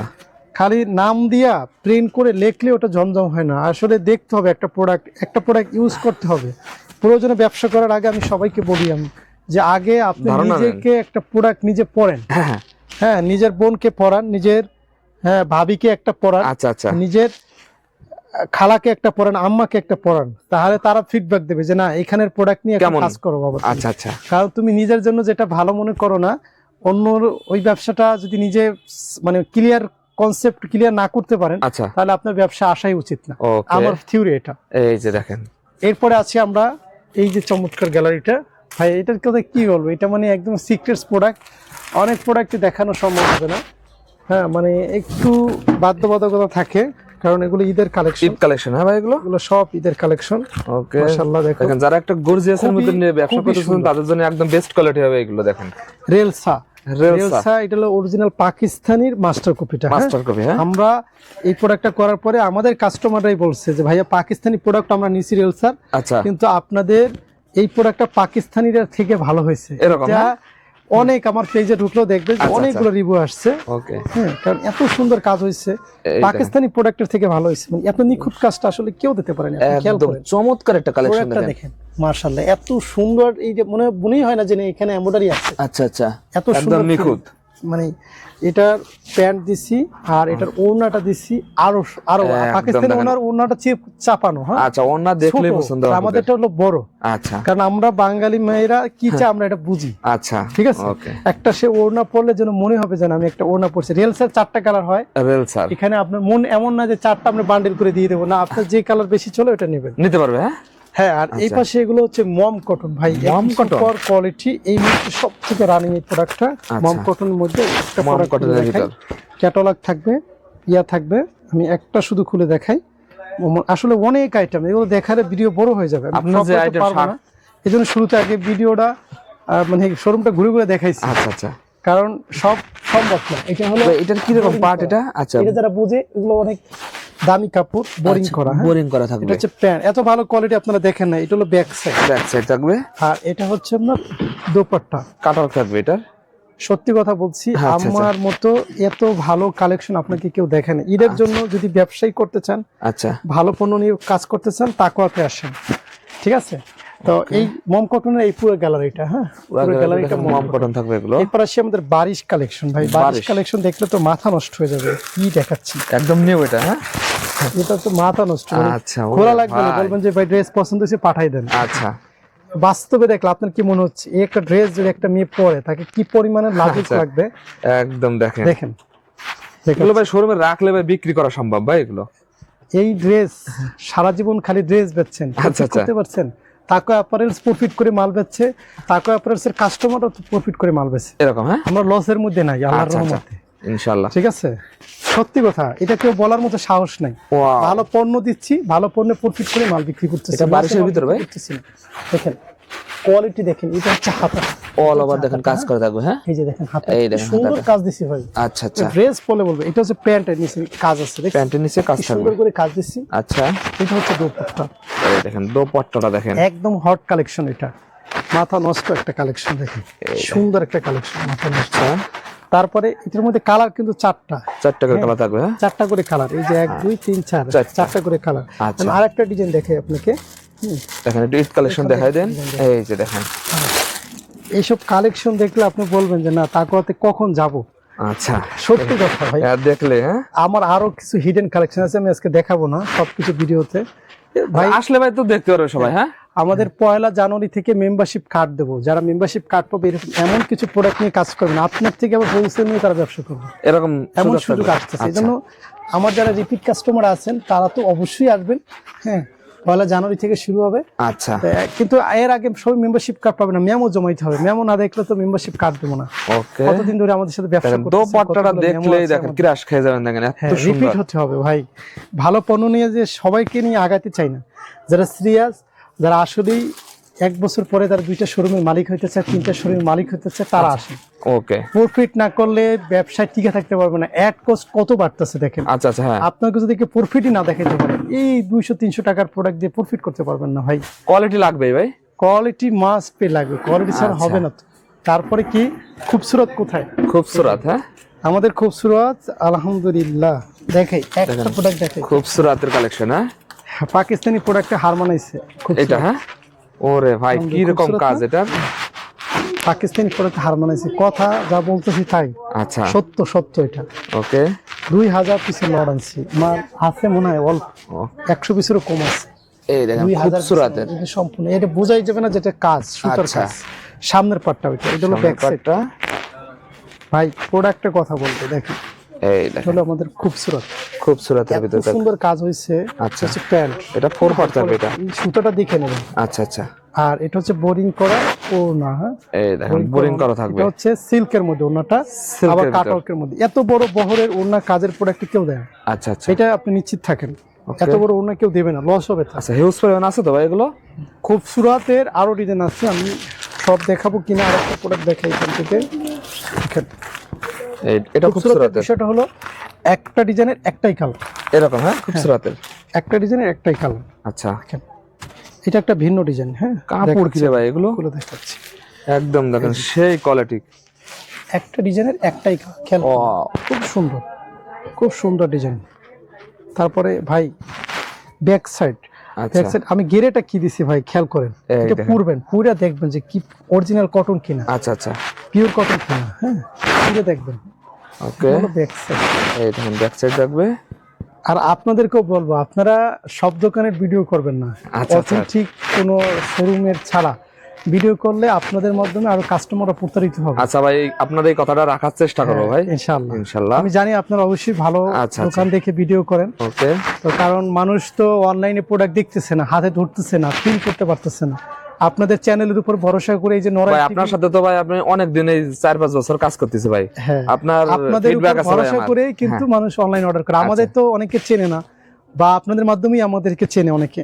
খালি নাম দিয়া প্রিন্ট করে লেখলে ওটা জমজম হয় না। আসলে দেখতে হবে একটা প্রোডাক্ট ইউজ করতে হবে। প্রয়োজনে ব্যবসা করার আগে আমি সবাইকে বলি আমি যে আগে আপনি নিজেকে একটা প্রোডাক্ট নিজে পড়েন। হ্যাঁ, নিজের বোনকে পড়ান, নিজের ভাবিকে একটা পড়ান, আচ্ছা আচ্ছা, নিজের খালাকে একটা পড়ান, আম্মাকে একটা পড়ান, তাহলে তারা ফিডব্যাক দেবে যে না এখানের প্রোডাক্ট নিয়ে কাজ করো বাবা। আচ্ছা আচ্ছা, কারণ তুমি নিজের জন্য যেটা ভালো মনে করো না, অন্য ওই ব্যবসাটা যদি নিজে মানে কনসেপ্ট ক্লিয়ার না করতে পারেন, তাহলে আপনার ব্যবসা আসাই উচিত না। আমার থিওরি এটা। এই যে দেখেন, এরপরে আছি আমরা এই যে চমৎকার গ্যালারিটা। ভাই এটার কথা কি বলবো, এটা মানে একদম সিক্রেটস প্রোডাক্ট। অনেক প্রোডাক্টই দেখানো সম্ভব হবে না, হ্যাঁ, মানে একটু বাধ্যবাধকতা থাকে, কারণ এগুলো ঈদের কালেকশন। হ্যাঁ ভাই, এগুলো সব ঈদের কালেকশন। ওকে, মাশাআল্লাহ, দেখেন যারা একটা গর্জিয়াসের মধ্যে নিয়ে ব্যবসা করতেছেন তাদের জন্য একদম বেস্ট কোয়ালিটি হবে এগুলো। দেখেন রেলসা, এটা হলো অরিজিনাল পাকিস্তানির মাস্টার কপিটা। হ্যাঁ, আমরা এই প্রোডাক্টটা করার পরে আমাদের কাস্টমাররাই বলছে যে ভাইয়া পাকিস্তানি প্রোডাক্ট আমরা নিছি রেলসার, কিন্তু আপনাদের এই প্রোডাক্টটা পাকিস্তানির থেকে ভালো হয়েছে। এরকম অনেক আমার পেজে ঢুকলেও দেখবেন অনেকগুলো রিভিউ আসছে। হ্যাঁ, কারণ এত সুন্দর কাজ হয়েছে, পাকিস্তানি প্রোডাক্টের থেকে ভালো হয়েছে। মানে এত নিখুঁত কাজটা আসলে কেউ দিতে পারে না। একদম চমৎকার একটা কালেকশন দেখেন, মাশাআল্লাহ, এত সুন্দর। এই যে মনেই হয় না যে এখানে এমব্রয়ডারি আছে। আচ্ছা আচ্ছা, এত সুন্দর নিখুঁত। মানে এটার প্যান্ট দিছি আর এটার ওড়নাটা দিছি আরো পাকিস্তানি ওড়নাটা চাপানো। হ্যাঁ, আচ্ছা, ওড়না দেখলেই পছন্দ হবে। আমাদেরটা হলো বড়। আচ্ছা, কারণ আমরা বাঙালি মেয়েরা কি চাই আমরা এটা বুঝি। আচ্ছা, ঠিক আছে। একটা সে ওড়না পরলে যেন মনে হবে যেন আমি একটা ওড়না পরছি। রেলসার 4টা কালার হয়। রেলসার এখানে আপনার মন এমন না যে 4টা আমরা বান্ডেল করে দিয়ে দেবো না, আপনার যে কালার বেশি চলে ওটা নেবেন, নিতে পারবে। হ্যাঁ, আর এই পাশে এগুলো হচ্ছে মম কটন। ভাই মম কটন কোয়ালিটি, এই মুহূর্তে সবথেকে রানিং এই প্রোডাক্টটা মম কটনের মধ্যে। একটা ক্যাটালগ থাকবে, থাকবে। আমি একটা শুধু খুলে দেখাই। আসলে অনেক আইটেম, এগুলো দেখার ভিডিও বড় হয়ে যাবে, এই জন্য শুরুতে আগে ভিডিওটা মানে শোরুমটা ঘুরে ঘুরে দেখাইছি। আচ্ছা আচ্ছা, কারণ সব সম্ভব না। এটা হলো এটার কি রকম পার্ট এটা? আচ্ছা, এটা যারা বুঝে এগুলো অনেক দামি কাপড়, বোরিং করা থাকবে। এটা হচ্ছে প্যান্ট, এত ভালো কোয়ালিটি আপনারা দেখেন না। এটা হলো ব্যাক সাইড থাকবে, আর এটা হচ্ছে আপনার দোপাট্টা কাটার থাকবে। এটা সত্যি কথা বলছি, আমার মতো এত ভালো কালেকশন আপনাকে কেউ দেখে না। ঈদের জন্য যদি ব্যবসায়ী করতে চান, আচ্ছা, ভালো পণ্য নিয়ে কাজ করতে চান, তাকওয়াতে আসেন, ঠিক আছে। তো এই মম কটনের এই পুরো গ্যালারিটা, হ্যাঁ, পুরো গ্যালারিটা মম কটন থাকবে এগুলো। এরপর আসি আমাদের বারিশ কালেকশন। ভাই বারিশ কালেকশন দেখলে তো মাথা নষ্ট হয়ে যাবে, কি দেখাচ্ছি, একদম নিউ এটা। হ্যাঁ, এটা তো মাথা নষ্ট। আচ্ছা, খোলা লাগবে না, বলবেন যে ভাই ড্রেস পছন্দ হয়েছে পাঠাই দেন। আচ্ছা, বাস্তবে দেখলে আপনার কি মনে হচ্ছে এই একটা ড্রেস যদি একটা মেয়ে পরে তাকে কি পরিমাণে লাজুক লাগবে? একদম দেখেন এগুলো ভাই শোরুমে রাখলে ভাই বিক্রি করা সম্ভব ভাই। এগুলো এই ড্রেস সারা জীবন খালি ড্রেস বেচছেন, করতে পারছেন। তাকো অ্যাপারেলস প্রফিট করে মাল বেচছে, তাকো অ্যাপারেলস এর কাস্টমারও প্রফিট করে মাল বেচছে। এরকম, হ্যাঁ, আমরা লসের মধ্যে নাই আল্লাহর রহমতে, ইনশাআল্লাহ, ঠিক আছে। সত্যি কথা, এটা কেউ বলার মতো সাহস নাই। ভালো পণ্য দিচ্ছি, ভালো পণ্যে প্রফিট করে মাল বিক্রি করতেছি। এটা বারিশের ভিতর ভাই, দেখেন কোয়ালিটি দেখেন। এটা হচ্ছে হাতা, অল ওভার দেখেন কাজ করে থাকবে। হ্যাঁ, এই যে দেখেন হাতা, এই দেখেন সুন্দর কাজ দিছি ভাই। আচ্ছা আচ্ছা, ড্রেস পরে বলবে। এটা হচ্ছে প্যান্টের নিচে কাজ আছে, দেখেন প্যান্টের নিচে কাজ থাকবে, সুন্দর করে কাজ দিছি। আচ্ছা, এটা হচ্ছে দোপাট্টা, এই দেখেন দোপাট্টাটা দেখেন, একদম হট কালেকশন। এটা মাথা নষ্ট একটা কালেকশন, দেখেন সুন্দর একটা কালেকশন, মাথা নষ্ট। তারপরে এটার মধ্যে কালার কিন্তু 4টা করে কালার থাকবে। 4টা করে কালার, এই যে 1 2 3 4 4টা করে কালার। আরেকটা ডিজাইন দেখাই আপনাকে, দেখেন একটু ঈদ কালেকশন দেখাই দেন। এই যে দেখেন, এইসব কালেকশন দেখলে আপনি বলবেন যে না তাকওয়াতে কখন যাব। আচ্ছা, সত্যি কথা ভাই। দেখলে হ্যাঁ, আমার আরো কিছু হিডেন কালেকশন আছে, আমি আজকে দেখাবো না সবকিছু ভিডিওতে। ভাই আসলে ভাই তো দেখতে পারবে সবাই। হ্যাঁ, আমাদের 1 জানুয়ারি থেকে মেম্বারশিপ কার্ড দেবো, যারা মেম্বারশিপ কার্ড পাবে এরকম এমন কিছু প্রোডাক্ট নিয়ে কাজ করবেন, আপনার থেকে আবার হোলসেল নিয়ে তারা ব্যবসা করবে, এরকম এমন সুযোগ আসতেছে। এই জন্য আমার যারা রিপিট কাস্টমার আছেন তারা তো অবশ্যই আসবেন। হ্যাঁ, 1 জানুয়ারি থেকে শুরু হবে। আচ্ছা, কিন্তু এর আগে সবাই মেম্বারশিপ কার্ড পাবে না, মেমো জমাইতে হবে। মেমো না দেখলে তো মেম্বারশিপ কার্ড দেবো না। ওকে, কতদিন ধরে আমাদের সাথে ব্যবসা করতেছেন, দোপাট্টাটা দেখলেই দেখেন ক্রাশ খেয়ে যাবেন। দেখেন এত সুন্দর, রিপিট হতে হবে ভাই। ভালো পণ্য নিয়ে যে সবাইকে নিয়ে আগাতে চাই না, যারা সিরিয়াস, যারা আসলেই 1 বছর পরে তার 2টা শোরুমের মালিক হইতে চায়, 3টা শোরুমের মালিক হইতে চায়, তারা আসে। ওকে, প্রফিট না করলে ব্যবসায় টিকে থাকতে পারবে না। অ্যাড কস্ট কত বাড়তেছে দেখেন। আচ্ছা আচ্ছা, হ্যাঁ, আপনাকে যদি প্রফিটই না দেখাইতে পারেন, এই 200-300 টাকার প্রোডাক্ট দিয়ে প্রফিট করতে পারবেন না ভাই। কোয়ালিটি লাগবেই ভাই, কোয়ালিটি মাস্ট পে লাগবে, কোয়ালিটি ছাড়া হবে না তো। তারপরে কি খুবসুরত কোথায়? খুবসুরত, হ্যাঁ, আমাদের খুবসুরত আলহামদুলিল্লাহ। দেখাই একটা প্রোডাক্ট, দেখাই খুবসুরতের কালেকশন। হ্যাঁ, পাকিস্তানি প্রোডাক্টে হার মানাইছে এটা। হ্যাঁ, ওরে ভাই কি রকম কাজ এটা, পাকিস্তানি প্রোডাক্টে হার মানাইছে। কথা যা বলতেছি তাই। আচ্ছা, সত্য সত্য এটা। ওকে, 2000 পিসের লট আনছি, আমার আছে মনে হয় অল্প 100 পিসেরও কম আছে। এই দেখেন খুবসুরতের সম্পূর্ণ এটা বোঝাই যাবে না যেটা কাজ, সুতার কাজ। সামনের পাটটা ওইটা, এটা হলো ব্যাক সাইডটা। ভাই প্রোডাক্টের কথা বলতে দেখেন, এই দেখেন হলো আমাদের খুবসুরতের ভিতরে সুন্দর কাজ হইছে। আচ্ছা, হচ্ছে প্যান্ট, এটা 4 পার্ট থাকবে। এটা এই সুতাটা দেখে নেবেন। আচ্ছা আচ্ছা, আর এটা হচ্ছে বোরিং করা ও না। হ্যাঁ, এই দেখেন বোরিং করা থাকবে। এটা হচ্ছে সিল্কের মধ্যে, ওনাটা আবার কাটওয়ার্কের মধ্যে। এত বড় বহরের ওনা কাজের প্রোডাক্ট কেউ দেয় না। আচ্ছা আচ্ছা, এটা আপনি নিশ্চিত থাকেন, এত বড় ওনা কেউ দেবে না, লস হবে। আচ্ছা, হিউজ পরিমাণ আছে তো ভাই এগুলো। খুবসুরতের আরো ডিজাইন আছে, আমি সব দেখাবো কিনা। আরেকটা প্রোডাক্ট দেখাই এখান থেকে। এটা খুবসুরতের বিষয়টা হলো একটা ডিজাইনের একটাই কালার এরকম। হ্যাঁ, খুবসুরতের একটা ডিজাইনের একটাই কালার। আচ্ছা, এটা একটা ভিন্ন ডিজাইন। হ্যাঁ, কাপড় কি রে ভাই এগুলো, দেখাচ্ছি একদম দেখেন সেই কোয়ালিটি। একটা ডিজাইনের একটাই কালার, খেয়াল খুব সুন্দর, খুব সুন্দর ডিজাইন। তারপরে ভাই ব্যাক সাইড, আমি গেরেটা কি দিছি ভাই খেয়াল করেন। এটা পুরবেন, পুরা দেখবেন যে কি অরিজিনাল কটন কিনা। আচ্ছা আচ্ছা, পিওর কটন কিনা। হ্যাঁ, পুরো দেখবেন। ওকে, ব্যাক সাইড, এই দেখেন ব্যাক সাইড রাখবে। আর আপনাদেরকেও বলবো, আপনারা সব দোকানের ভিডিও করবেন না। অথেন্টিক কোনো শোরুমের ছাড়া ভিডিও করলে আপনাদের মাধ্যমে আরো কাস্টমাররা প্রতারিত হবে। আচ্ছা ভাই, আপনাদের এই কথাটা রাখার চেষ্টা করবো ভাই, ইনশাআল্লাহ। ইনশাআল্লাহ। আমি জানি আপনারা অবশ্যই ভালো দোকান দেখে ভিডিও করেন। ওকে, তো কারণ মানুষ তো অনলাইনে প্রোডাক্ট দেখতেছে না, হাতে ধরতেছে না, ফিল করতে পারতেছে না। আপনাদের চ্যানেলের উপর ভরসা করে এই যে ভাই আপনার সাথে তো ভাই আপনি অনেক দিন, এই 4-5 বছর কাজ করতেছি ভাই। আপনাদের উপর ভরসা করে কিন্তু মানুষ অনলাইন অর্ডার করে। আমাদের তো অনেকে চেনে না, বা আপনাদের মাধ্যমেই আমাদেরকে চেনে অনেকে।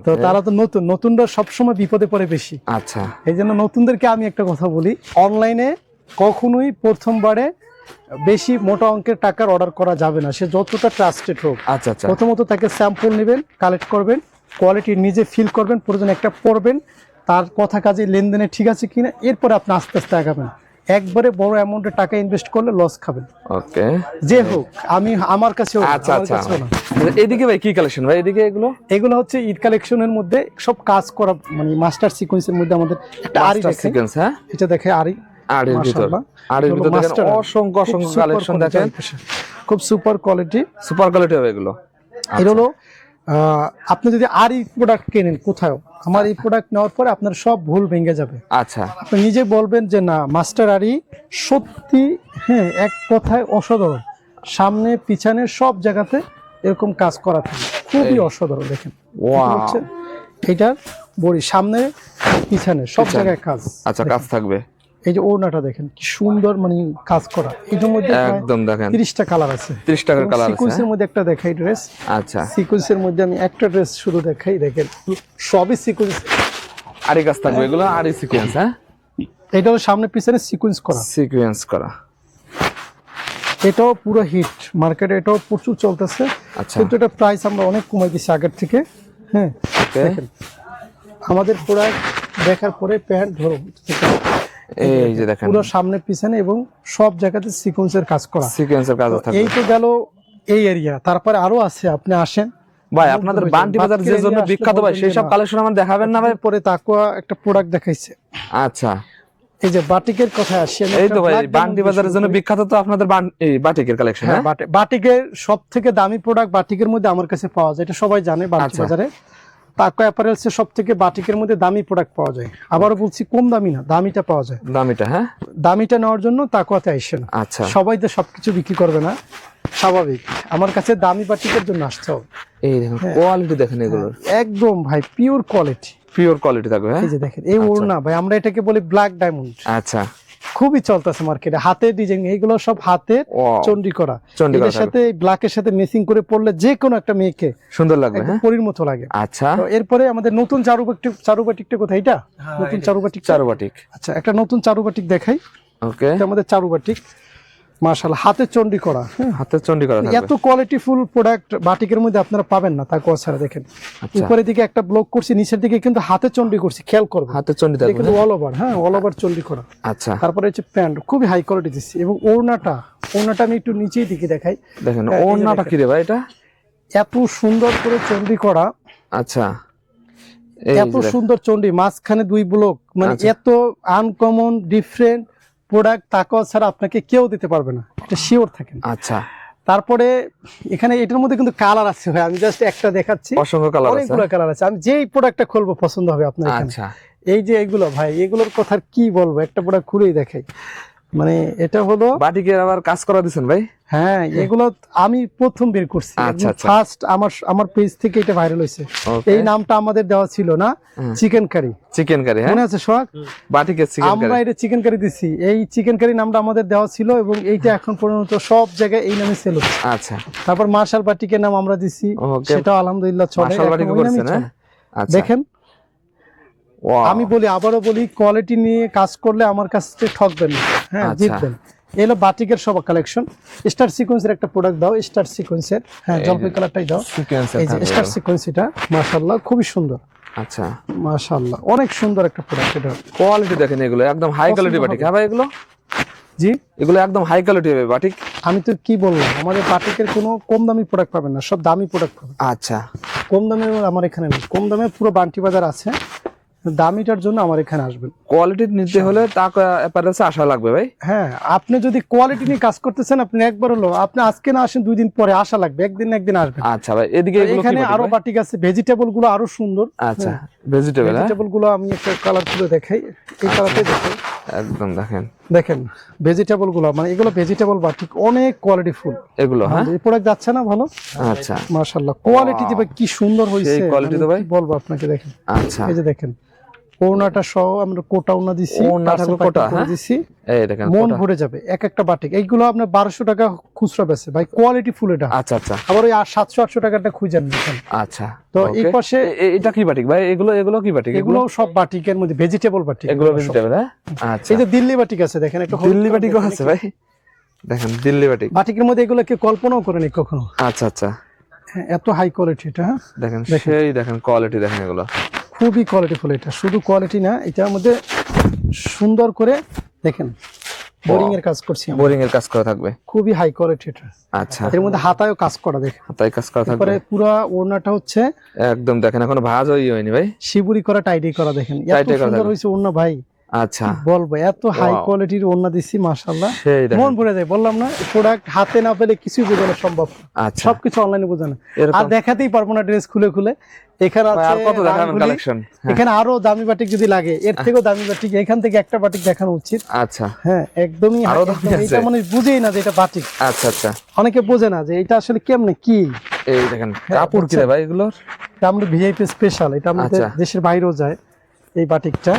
তো তারা তো নতুনরা সবসময় বিপদে পড়ে বেশি। আচ্ছা, এই জন্য নতুনদেরকে আমি একটা কথা বলি, অনলাইনে কখনোই প্রথমবারে বেশি মোটা অঙ্কের টাকার অর্ডার করা যাবে না, সে যতটা ট্রাস্টেড হোক। আচ্ছা আচ্ছা, প্রথমত তাকে স্যাম্পল নেবেন, কালেক্ট করবেন, কোয়ালিটি নিজে ফিল করবেন, প্রয়োজন একটা পড়বেন, তার কথা কাজে লেনদেনে ঠিক আছে কিনা, এরপরে আপনি আস্তে আস্তে আগাবেন। একবারে বড় অ্যামাউন্টের টাকা ইনভেস্ট করলে লস খাবেন। ওকে, যে হোক, আমি আমার কাছে। আচ্ছা আচ্ছা, এদিকে ভাই কি কালেকশন ভাই? এদিকে এগুলো হচ্ছে ঈদ কালেকশনের মধ্যে সব কাজ করা, মানে মাস্টার সিকোয়েন্সের মধ্যে আমাদের একটা আরি সিকোয়েন্স। হ্যাঁ, এটা দেখে আরির ভিতর দেখেন অসংখ্য কালেকশন দেখেন, খুব সুপার কোয়ালিটি হবে এগুলো। এটা হলো আপনি যদি আরি প্রোডাক্ট কেনেন কোথাও, আমার এই প্রোডাক্ট নেওয়ার পরে আপনার সব ভুল ভেঙে যাবে। আচ্ছা, আপনি নিজে বলবেন যে না, মাস্টার আরি সত্যি, হ্যাঁ, এক কথায় অসাধারণ। সামনে পিছনে সব জায়গাতে এরকম কাজ করা থাকে, খুবই অসাধারণ। দেখেন এটার বড়ি সামনে পিছনে সব জায়গায় কাজ। আচ্ছা, কাজ থাকবে। এই যে ওড়নাটা দেখেন কি সুন্দর, মানে কাজ করা। এটার মধ্যে একদম দেখেন 30টা কালার আছে, 30 টাকার কালার আছে। সিকোয়েন্সের মধ্যে একটা দেখাই ড্রেস। আচ্ছা, সিকোয়েন্সের মধ্যে আমি একটা ড্রেস শুধু দেখাই, দেখেন সবই সিকোয়েন্স। আরি কাজ থাকবে এগুলো, আরি সিকোয়েন্স। হ্যাঁ, এটা হলো সামনে পিছনে সিকোয়েন্স করা। এটাও পুরো হিট মার্কেটে, এটাও প্রচুর চলতেছে। আচ্ছা, কিন্তু এটা প্রাইস আমরা অনেক কমাই দিচ্ছি আগের থেকে। হ্যাঁ, দেখেন আমাদের প্রোডাক্ট দেখার পরে প্যান্ট ধরো, এই যে দেখেন পুরো সামনে পিছনে এবং সব জায়গাতে সিকোয়েন্সের কাজ করা। এই তো গেল এই এরিয়া, তারপরে আরো আছে, আপনি আসেন ভাই। আপনাদের বান্টি বাজার যে জন্য বিখ্যাত ভাই, সেই সব কালেকশন আমার দেখাবেন না ভাই? পরে তাকুয়া একটা প্রোডাক্ট দেখাইছে। আচ্ছা, এই যে বাটিকের কথা আসি, এই তো ভাই বান্ডি বাজারের জন্য বিখ্যাত তো আপনাদের বাটিকের কালেকশন। হ্যাঁ, বাটিকের সবথেকে দামি প্রোডাক্ট বাটিকের মধ্যে আমার কাছে পাওয়া যায়, এটা সবাই জানে। বান্ডি বাজারে তাকো অ্যাপারেলস এর সবথেকে বাটিকের মধ্যে দামি প্রোডাক্ট পাওয়া যায়। আবারও বলছি, কম দামি না, দামিটা পাওয়া যায়। দামিটা, হ্যাঁ, দামিটা নেওয়ার জন্য তাকোয়াতে আইসেন। আচ্ছা, সবাই তো সবকিছু বিক্রি করবে না, স্বাভাবিক। আমার কাছে দামি বাটিকের জন্য আসতে হবে। এই দেখুন কোয়ালিটি দেখেন এগুলো, একদম ভাই পিওর কোয়ালিটি, পিওর কোয়ালিটি থাকবে। এই যে দেখেন এই ওড়না ভাই, আমরা এটাকে বলি ব্ল্যাক ডায়মন্ড। আচ্ছা, খুবই চলতেছে মার্কেটে, হাতের ডিজাইন, এইগুলো সব হাতের চন্ডি করা। এর সাথে ব্ল্যাকের সাথে মেসিং করে পড়লে যে কোনো একটা মেয়েকে সুন্দর লাগবে, হ্যাঁ, পরীর মতো লাগে। আচ্ছা, তো এরপরে আমাদের নতুন চারুবাটিকটা কোথায়? এটা নতুন চারুবাটিক। আচ্ছা, একটা নতুন চারুবাটিক দেখাই। ওকে, এটা আমাদের চারুবাটিক, মাশাআল্লাহ, হাতের চন্ডি করা। হাতের চন্ডি করা থাকবে। এত কোয়ালিটিফুল প্রোডাক্ট বাটিকের মধ্যে আপনারা পাবেন না, তাকোয়া ছাড়া। দেখেন উপরের দিকে একটা ব্লক করছি, নিচের দিকে কিন্তু হাতের চন্ডি করছি, খেয়াল করবেন। হাতের চন্ডি থাকবে কিন্তু অল ওভার, হ্যাঁ, অল ওভার চন্ডি করা। আচ্ছা, তারপরে হচ্ছে প্যান্ট, খুবই হাই কোয়ালিটি দিচ্ছি। এবং ওড়নাটা আমি একটু নিচেই দিকে দেখাই। দেখেন ওড়নাটা কি রে ভাই, এটা এত সুন্দর করে চন্ডি করা। আচ্ছা, এত সুন্দর চন্ডি, মাঝখানে 2 ব্লক, মানে এত আনকমন ডিফারেন্ট প্রোডাক্ট তাকোয়া ছাড়া আপনাকে কেউ দিতে পারবে না, এটা শিওর থাকেন। আচ্ছা, তারপরে এখানে এটার মধ্যে কিন্তু কালার আছে ভাই, আমি জাস্ট একটা দেখাচ্ছি, অসংখ্য কালার আছে, অনেকগুলো কালার আছে। আমি যেই প্রোডাক্টটা খুলবো পছন্দ হবে আপনার এখানে। আচ্ছা, এই যে এগুলো ভাই, এগুলোর কথা কি বলবো, একটা প্রোডাক্ট খুলেই দেখাই। মানে এটা হলো বাটিকের আবার কাজ করা দিবেন ভাই? হ্যাঁ, এগুলো আমি প্রথম বের করছি, ফার্স্ট আমার পেজ থেকে এটা ভাইরাল হয়েছে। এই নামটা আমাদের দেওয়া ছিল না, চিকেন কারি। হ্যাঁ, মনে আছে সোহাগ? বাটিকের চিকেন কারি, আমরা এটা চিকেন কারি দিছি। এই চিকেন কারি নামটা আমাদের দেওয়া ছিল এবং এইটা এখন পর্যন্ত সব জায়গায় এই নামে সেল হচ্ছে। আচ্ছা, তারপর মার্শাল বাটিকের নাম আমরা দিছি, সেটাও আলহামদুলিল্লাহ চলে। দেখেন, আমি বলি, আবারও বলি, কোয়ালিটি নিয়ে কাজ করলে আমার কাছে ঠকবেন না, হ্যাঁ, জিতবেন। এলো বাটিকের সব কালেকশন। স্টার সিকোয়েন্সের একটা প্রোডাক্ট দাও, স্টার সিকোয়েন্সের, হ্যাঁ, জলপাই কালারটাই দাও। এই যে স্টার সিকোয়েন্স, এটা মাশাআল্লাহ খুবই সুন্দর। আচ্ছা, মাশাআল্লাহ অনেক সুন্দর একটা প্রোডাক্ট। এটা কোয়ালিটি দেখেন, এগুলো একদম হাই কোয়ালিটি বাটিক। হ্যাঁ ভাই, এগুলো জি, এগুলো একদম হাই কোয়ালিটি হবে বাটিক। আমি তো কি বলবো, আমাদের বাটিকের কোনো কম দামি প্রোডাক্ট পাবেন না, সব দামি প্রোডাক্ট পাবেন। আচ্ছা, কম দামে আমার এখানে নেই, কম দামে পুরো বান্টি বাজার আছে, দামিটার জন্য আমার এখানে আসবেন। কোয়ালিটি নিতে হলে তাকোয়া অ্যাপারেলসে আসা লাগবে ভাই। হ্যাঁ, আপনি যদি কোয়ালিটি নিয়ে কাজ করতেছেন, আপনি একবার হলো, আপনি আজকে না আসেন, 2 দিন পরে আসা লাগবে, একদিন না একদিন আসবেন। আচ্ছা ভাই, এদিকে এখানে আরো বাটিক আছে, ভেজিটেবল গুলো আরো সুন্দর। আচ্ছা, ভেজিটেবল গুলো আমি একটা কালার তুলে দেখাই, এই কালারটাই দেখাই। একদম দেখেন ভেজিটেবল গুলো, মানে এগুলো ভেজিটেবল বাটিক, অনেক কোয়ালিটি ফুল এগুলো। হ্যাঁ, এই প্রোডাক্ট যাচ্ছে না ভালো। আচ্ছা, মাশাআল্লাহ কোয়ালিটি দিবে, কি সুন্দর হইছে, এই কোয়ালিটি তো ভাই কি বলবো আপনাকে। দেখেন, আচ্ছা, এই যে দেখেন ওড়নাটা সহ আমরা কোটা ওড়না দিছি, কোটা দিছি, এই দেখেন মন ভরে যাবে। এক একটা বাটিক এইগুলো আপনার 1200 টাকা খুচরা বেচে ভাই, কোয়ালিটি ফুল এটা। আচ্ছা, আচ্ছা, আবার ওই 700-800 টাকাটা খুঁজেন দেখেন। আচ্ছা, তো এই পাশে এটা কি বাটিক ভাই? এগুলো কি বাটিক? এগুলো সব বাটিকের মধ্যে ভেজিটেবল বাটিক, এগুলো ভেজিটেবল। হ্যাঁ, আচ্ছা, এই যে দিল্লি বাটিক আছে, দেখেন একটা দিল্লি বাটিকও আছে ভাই, দেখেন দিল্লি বাটিক। বাটিকের মধ্যে এগুলো কেউ কল্পনাও করেনি কখনো। আচ্ছা, আচ্ছা, হ্যাঁ, এত হাই কোয়ালিটি এটা। দেখেন সেই দেখেন কোয়ালিটি দেখেন, এগুলো খুবই কোয়ালিটিফুল। এটা শুধু কোয়ালিটি না, এটার মধ্যে সুন্দর করে দেখেন বোরিং এর কাজ করছি, বোরিং এর কাজ করা থাকবে, খুবই হাই কোয়ালিটি এটা। আচ্ছা, এর মধ্যে হাতায়ও কাজ করা, দেখেন হাতায় কাজ করা থাকবে। তারপরে পুরো ওড়নাটা হচ্ছে একদম দেখেন এখনো ভাঁজ হয়নি ভাই, শিবুরি করা, টাইডি করা। দেখেন এত সুন্দর হইছে ওড়না ভাই, আচ্ছা বলবো, এত হাই কোয়ালিটির ওড়না দিছি, মাশাআল্লাহ মন ভরে যায়। বললাম না, প্রোডাক্ট হাতে না পেলে কিছুই বোঝানো সম্ভব। আচ্ছা, সবকিছু অনলাইনে বোঝানো, আর দেখাতেই পারবো না ড্রেস খুলে খুলে। এখানে আছে কত দেখাবেন কালেকশন, এখানে আরো দামি বাটিক যদি লাগে, এর থেকেও দামি বাটিক, এখান থেকে একটা বাটিক দেখানো উচিত। আচ্ছা, হ্যাঁ, একদমই এটা মানে বুঝেই না যে এটা বাটিক। আচ্ছা, আচ্ছা, অনেকে বোঝে না যে এটা আসলে কেমনে কি। এই দেখেন কাপড় কি রে ভাই এগুলোর? এটা আমাদের ভিআইপি স্পেশাল, এটা আমাদের দেশের বাইরেও যায় এই বাটিকটা।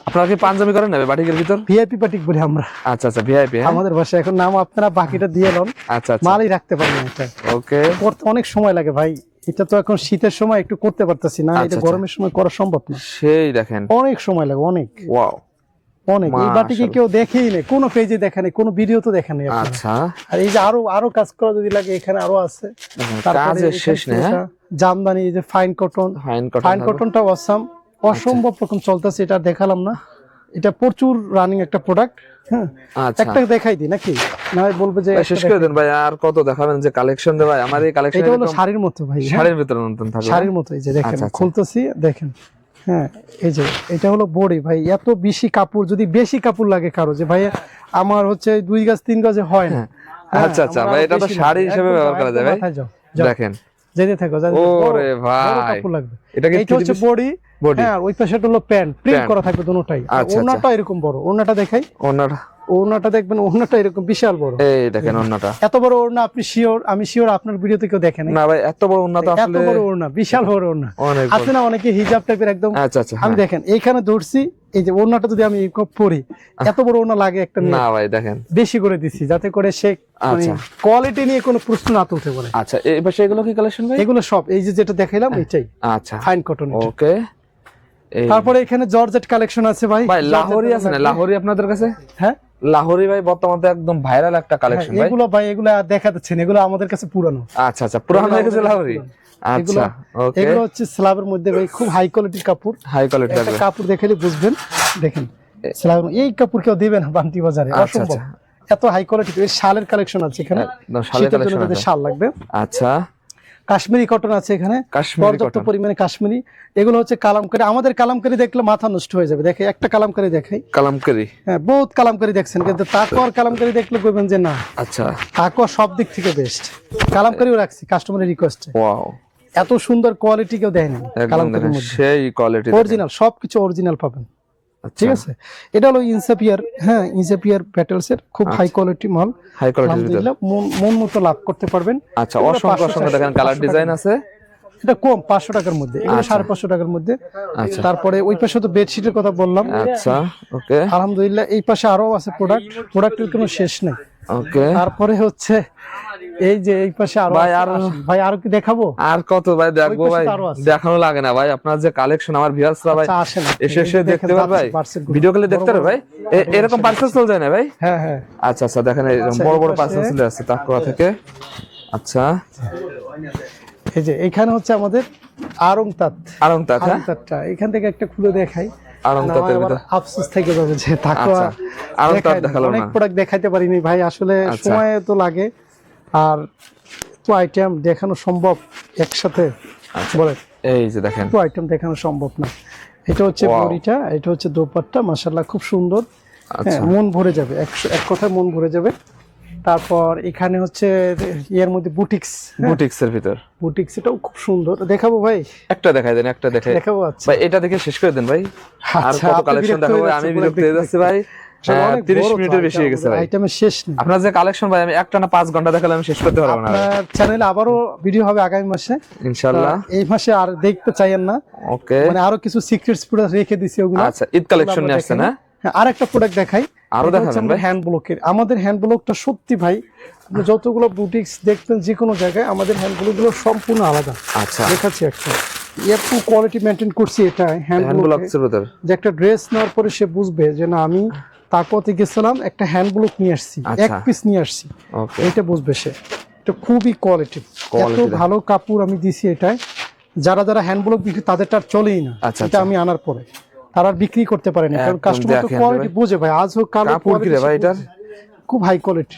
আপনারা কি পাঞ্জাবি করেন না বাটিকের ভিতর? ভিআইপি বাটিক বলি আমরা। আচ্ছা, আচ্ছা, ভিআইপি আমাদের ভাষায়। এখন নাম আপনারা বাকিটা দিয়ে লন। আচ্ছা, আচ্ছা, মালই রাখতে পারবেন এটা। ওকে, করতে অনেক সময় লাগে ভাই, এটা তো এখন শীতের সময় একটু করতে পারতেছি না, এটা গরমের সময় করা সম্ভব না। সেই দেখেন অনেক সময় লাগে, অনেক, ওয়াও, অনেক। এই বাটিকে কেউ দেখেই নেই, কোনো পেজে দেখে নেই, কোনো ভিডিও তো দেখে নেই। আচ্ছা, আর এই যে আরো কাজ করা যদি লাগে, এখানে আরো আছে। কাজের শেষ নেই। জামদানি, এই যে ফাইন কটনটা অসম্ভব রকম চলতেছে, এটা দেখালাম না, এটা প্রচুর রানিং একটা প্রোডাক্ট। হ্যাঁ, একটা দেখাই দিই নাকি, না বলবে যে শেষ করে দেন ভাই, আর কত দেখাবেন যে কালেকশন দে ভাই। আমার এই কালেকশন এটা হলো শাড়ির মতো ভাই, শাড়ির ভিতরে নতুন থাকবে, শাড়ির মতো। এই যে দেখেন খুলতেছি, দেখেন হ্যাঁ এই যে এটা হলো বডি ভাই, এত বেশি কাপড়, যদি বেশি কাপড় লাগে কারো যে ভাই আমার হচ্ছে 2 গজ 3 গজে হয় না, আচ্ছা আচ্ছা ভাই, এটা তো শাড়ি হিসেবে ব্যবহার করা যায় ভাই। দেখেন যেতে থাকো, ওরে ভাই কাপড় লাগবে। এটা হচ্ছে বডি, হ্যাঁ ওই পাশেটা হলো প্যান্ট, প্রিন্ট করা থাকবে দুটোটাই। ওড়নাটা এরকম বড়, ওড়নাটা দেখাই, ওড়নাটা দেখবেন, ওড়নাটা এরকম বিশাল বড়। এই দেখেন ওড়নাটা এত বড় ওড়না, আপনি শিওর, আমি শিওর আপনার ভিডিওতে কেউ দেখেন না ভাই এত বড় ওড়না, তো আসলে এত বড় ওড়না, বিশাল বড় ওড়না আছে না অনেকে হিজাব টাইপের একদম। আচ্ছা আচ্ছা, আমি দেখেন এইখানে ধরছি, এই যে ওড়নাটা যদি আমি পরি, এত বড় ওড়না লাগে একটা না ভাই, দেখেন বেশি করে দিছি যাতে করে সে কোয়ালিটি নিয়ে কোনো প্রশ্ন না তুলতে পারে। আচ্ছা এই পাশে এগুলো কি কালেকশন ভাই? এগুলো সব এই যে যেটা দেখাইলাম এটাই। আচ্ছা ফাইন কটন। ওকে, তারপরে এখানে জর্জেট কালেকশন আছে ভাই। ভাই লাহোরি আছে না? লাহোরি আপনাদের কাছে? হ্যাঁ লাহোরি ভাই বর্তমানে একদম ভাইরাল একটা কালেকশন ভাই। এগুলো ভাই এগুলো আর দেখাচ্ছেন, এগুলো আমাদের কাছে পুরানো। আচ্ছা আচ্ছা, পুরানো হয়ে গেছে লাহোরি। আচ্ছা ওকে, এগুলো হচ্ছে স্ল্যাবের মধ্যে ভাই, খুব হাই কোয়ালিটির কাপড়। হাই কোয়ালিটির কাপড় দেখালে বুঝবেন। দেখেন স্ল্যাব, এই কাপড় কেউ দিবেন না বান্টি বাজারে, অসম্ভব, এত হাই কোয়ালিটি। এর শালের কালেকশন আছে এখানে, শালের কালেকশন আছে, শাল লাগবে। আচ্ছা কাশ্মীরি কটন আছে এখানে, পর্যাপ্ত পরিমাণে কাশ্মীরি। এগুলো হচ্ছে কালামকারী, আমাদের কালামকারী দেখলে মাথা নষ্ট হয়ে যাবে। দেখে একটা কালামকারী দেখাই, কালামকারী হ্যাঁ বহুত কালামকারী দেখছেন, কিন্তু তাকওয়ার কালামকারী দেখলে কইবেন যে না। আচ্ছা তাকওয়া সব দিক থেকে বেস্ট, কালামকারীও রাখছি কাস্টমারের রিকোয়েস্টে। ওয়াও, এত সুন্দর কোয়ালিটি কেউ দেয় না কালামকারীর মধ্যে, সেই কোয়ালিটি অরিজিনাল, সবকিছু অরিজিনাল পাবেন। ঠিক আছে, এটা হলো ইনসাপিয়ার, হ্যাঁ ইনসাপিয়ার প্যাটেলস এর খুব হাই কোয়ালিটি মাল, হাই কোয়ালিটি, মন মতো লাভ করতে পারবেন। আচ্ছা অসংখ্য অসংখ্য দেখেন কালার ডিজাইন আছে। এটা কম 500 টাকার মধ্যে, এগুলো 550 টাকার মধ্যে। আচ্ছা তারপরে ওই পাশে তো বেডশিটের কথা বললাম। আচ্ছা ওকে, আলহামদুলিল্লাহ এই পাশে আরো আছে প্রোডাক্টের কোনো শেষ নাই। ওকে, তারপরে হচ্ছে এই যে এই পাশে আরো ভাই আরো কি দেখাবো? আর কত ভাই দেখবো ভাই, দেখানো লাগে না ভাই, আপনার যে কালেকশন আমার ভিউয়ার্সরা ভাই এসে দেখতে পারবে ভাই, ভিডিও কলে দেখতে পারবে ভাই। এরকম পার্সেল চলে যায় না ভাই? হ্যাঁ হ্যাঁ। আচ্ছা আচ্ছা, দেখেন এরকম বড় বড় পার্সেল চলে আসছে তাকওয়া থেকে। আচ্ছা এই যে এখানে হচ্ছে আমাদের আরংতাতটা, এখান থেকে একটা খুলে দেখাই। আরংতাতের ভিতর আফসোস থেকে যাবে যে তাকওয়া আরংতাত দেখালো না, অনেক প্রোডাক্ট দেখাইতে পারিনি ভাই, আসলে সময় তো লাগে, আর তো আইটেম দেখানো সম্ভব একসাথে বলে, এই যে দেখেন তো আইটেম দেখানো সম্ভব না। এটা হচ্ছে বডিটা, এটা হচ্ছে দোপাট্টা, মাশাআল্লাহ খুব সুন্দর, মন ভরে যাবে, এক কথায় মন ভরে যাবে। তারপর এখানে হচ্ছে এর মধ্যে বুটিক্সের ভিতর বুটিক্স, এটাও খুব সুন্দর। দেখাবো ভাই? একটা দেখাই দেন, একটা দেখাবো। আচ্ছা ভাই এটা দেখে শেষ করে দেন ভাই, আর কত কালেকশন দেখাবো? আমি বিরক্ত হয়ে যাচ্ছি ভাই, 30 মিনিটের বেশি হয়ে গেছে ভাই, আইটেমের শেষ নেই। আপনার যে কালেকশন ভাই, আমি একটা না 5 ঘন্টা দেখালে আমি শেষ করতে পারবো না। আপনার চ্যানেলে আবারো ভিডিও হবে আগামী মাসে ইনশাআল্লাহ, এই মাসে আর দেখতে চাইেন না। ওকে, মানে আরো কিছু সিক্রেটস পুরো রেখে দিছি ওগুলো। আচ্ছা ঈদ কালেকশন নিয়ে আসছে না? হ্যাঁ আরেকটা প্রোডাক্ট দেখাই, আরো দেখাবেন ভাই? হ্যান্ড ব্লকের, আমাদের হ্যান্ড ব্লকটা সত্যি ভাই, যতগুলো বুটিক্স দেখবেন যে কোনো জায়গায়, আমাদের হ্যান্ড ব্লকগুলো সম্পূর্ণ আলাদা। আচ্ছা দেখাচ্ছি একটা, এত কোয়ালিটি মেইনটেইন করছি এটা হ্যান্ড ব্লকের ভিতর, যে একটা ড্রেস নেওয়ার পরে সে বুঝবে যে না আমি তাকওয়াতে গেছিলাম, একটা হ্যান্ড ব্লক নিয়ে আসছি, এক পিস নিয়ে আসছি, এটা বুঝবে সে। এটা খুবই কোয়ালিটি, এত ভালো কাপড় আমি দিছি এটায়। যারা যারা হ্যান্ড ব্লক বিক্রি তাদেরটা আর চলেই না, এটা আমি আনার পরে তারা আর বিক্রি করতে পারে না, কারণ কাস্টমার তো কোয়ালিটি বুঝে ভাই। আজ হোক কাল হোক, ভাই এটার খুব হাই কোয়ালিটি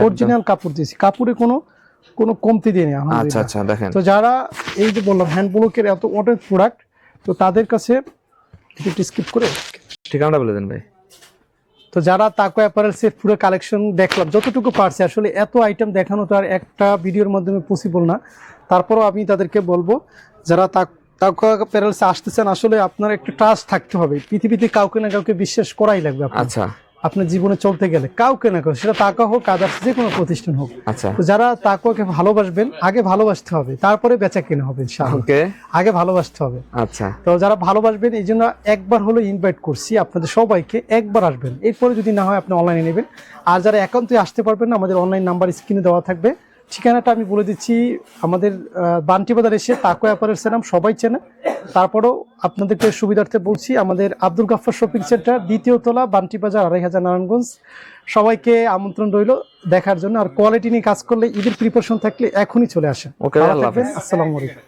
অরিজিনাল কাপড় দিয়েছি, কাপড়ে কোনো কমতি দিয়ে নেই। আচ্ছা আচ্ছা দেখেন, তো যারা এই যে বললাম হ্যান্ড ব্লকের এত অনেক প্রোডাক্ট, তো তাদের কাছে একটু স্কিপ করে ঠিকানাটা বলে দেন ভাই। তো যারা তাকওয়া অ্যাপারেলসের পুরো কালেকশন দেখলাম যতটুকু পারছি, আসলে এত আইটেম দেখানো তো আর একটা ভিডিওর মাধ্যমে পসিবল না, তারপরও আমি তাদেরকে বলবো যারা তাকওয়া অ্যাপারেলসে আসতেছেন, আসলে আপনার একটু ট্রাস্ট থাকতে হবে, পৃথিবীতে কাউকে না কাউকে বিশ্বাস করাই লাগবে। আচ্ছা আপনার জীবনে চলতে গেলে কাউকে না কাউকে, সেটা তাকওয়া হোক আদার্স যে কোনো প্রতিষ্ঠান হোক। আচ্ছা তো যারা তাকওয়াকে ভালোবাসবেন, আগে ভালোবাসতে হবে, তারপরে বেচা কেনা হবে ইনশাআল্লাহ, আগে ভালোবাসতে হবে। আচ্ছা তো যারা ভালোবাসবেন, এই জন্য একবার হলো ইনভাইট করছি আপনাদের সবাইকে, একবার আসবেন, এরপরে যদি না হয় আপনি অনলাইনে নেবেন। আর যারা একান্তই আসতে পারবেন না, আমাদের অনলাইন নাম্বার স্ক্রিনে দেওয়া থাকবে, ঠিকানাটা আমি বলে দিচ্ছি। আমাদের বান্টি বাজার এসে তাকওয়া অ্যাপারেলসের নাম সবাই চেনে, তারপরেও আপনাদেরকে সুবিধার্থে বলছি, আমাদের আব্দুল গাফফার শপিং সেন্টার, 2য় তলা, বান্টি বাজার, 2500 নারায়ণগঞ্জ। সবাইকে আমন্ত্রণ রইল দেখার জন্য। আর কোয়ালিটি নিয়ে কাজ করলে, ঈদের প্রিপারেশন থাকলে এখনই চলে আসেন। আসসালামু আলাইকুম।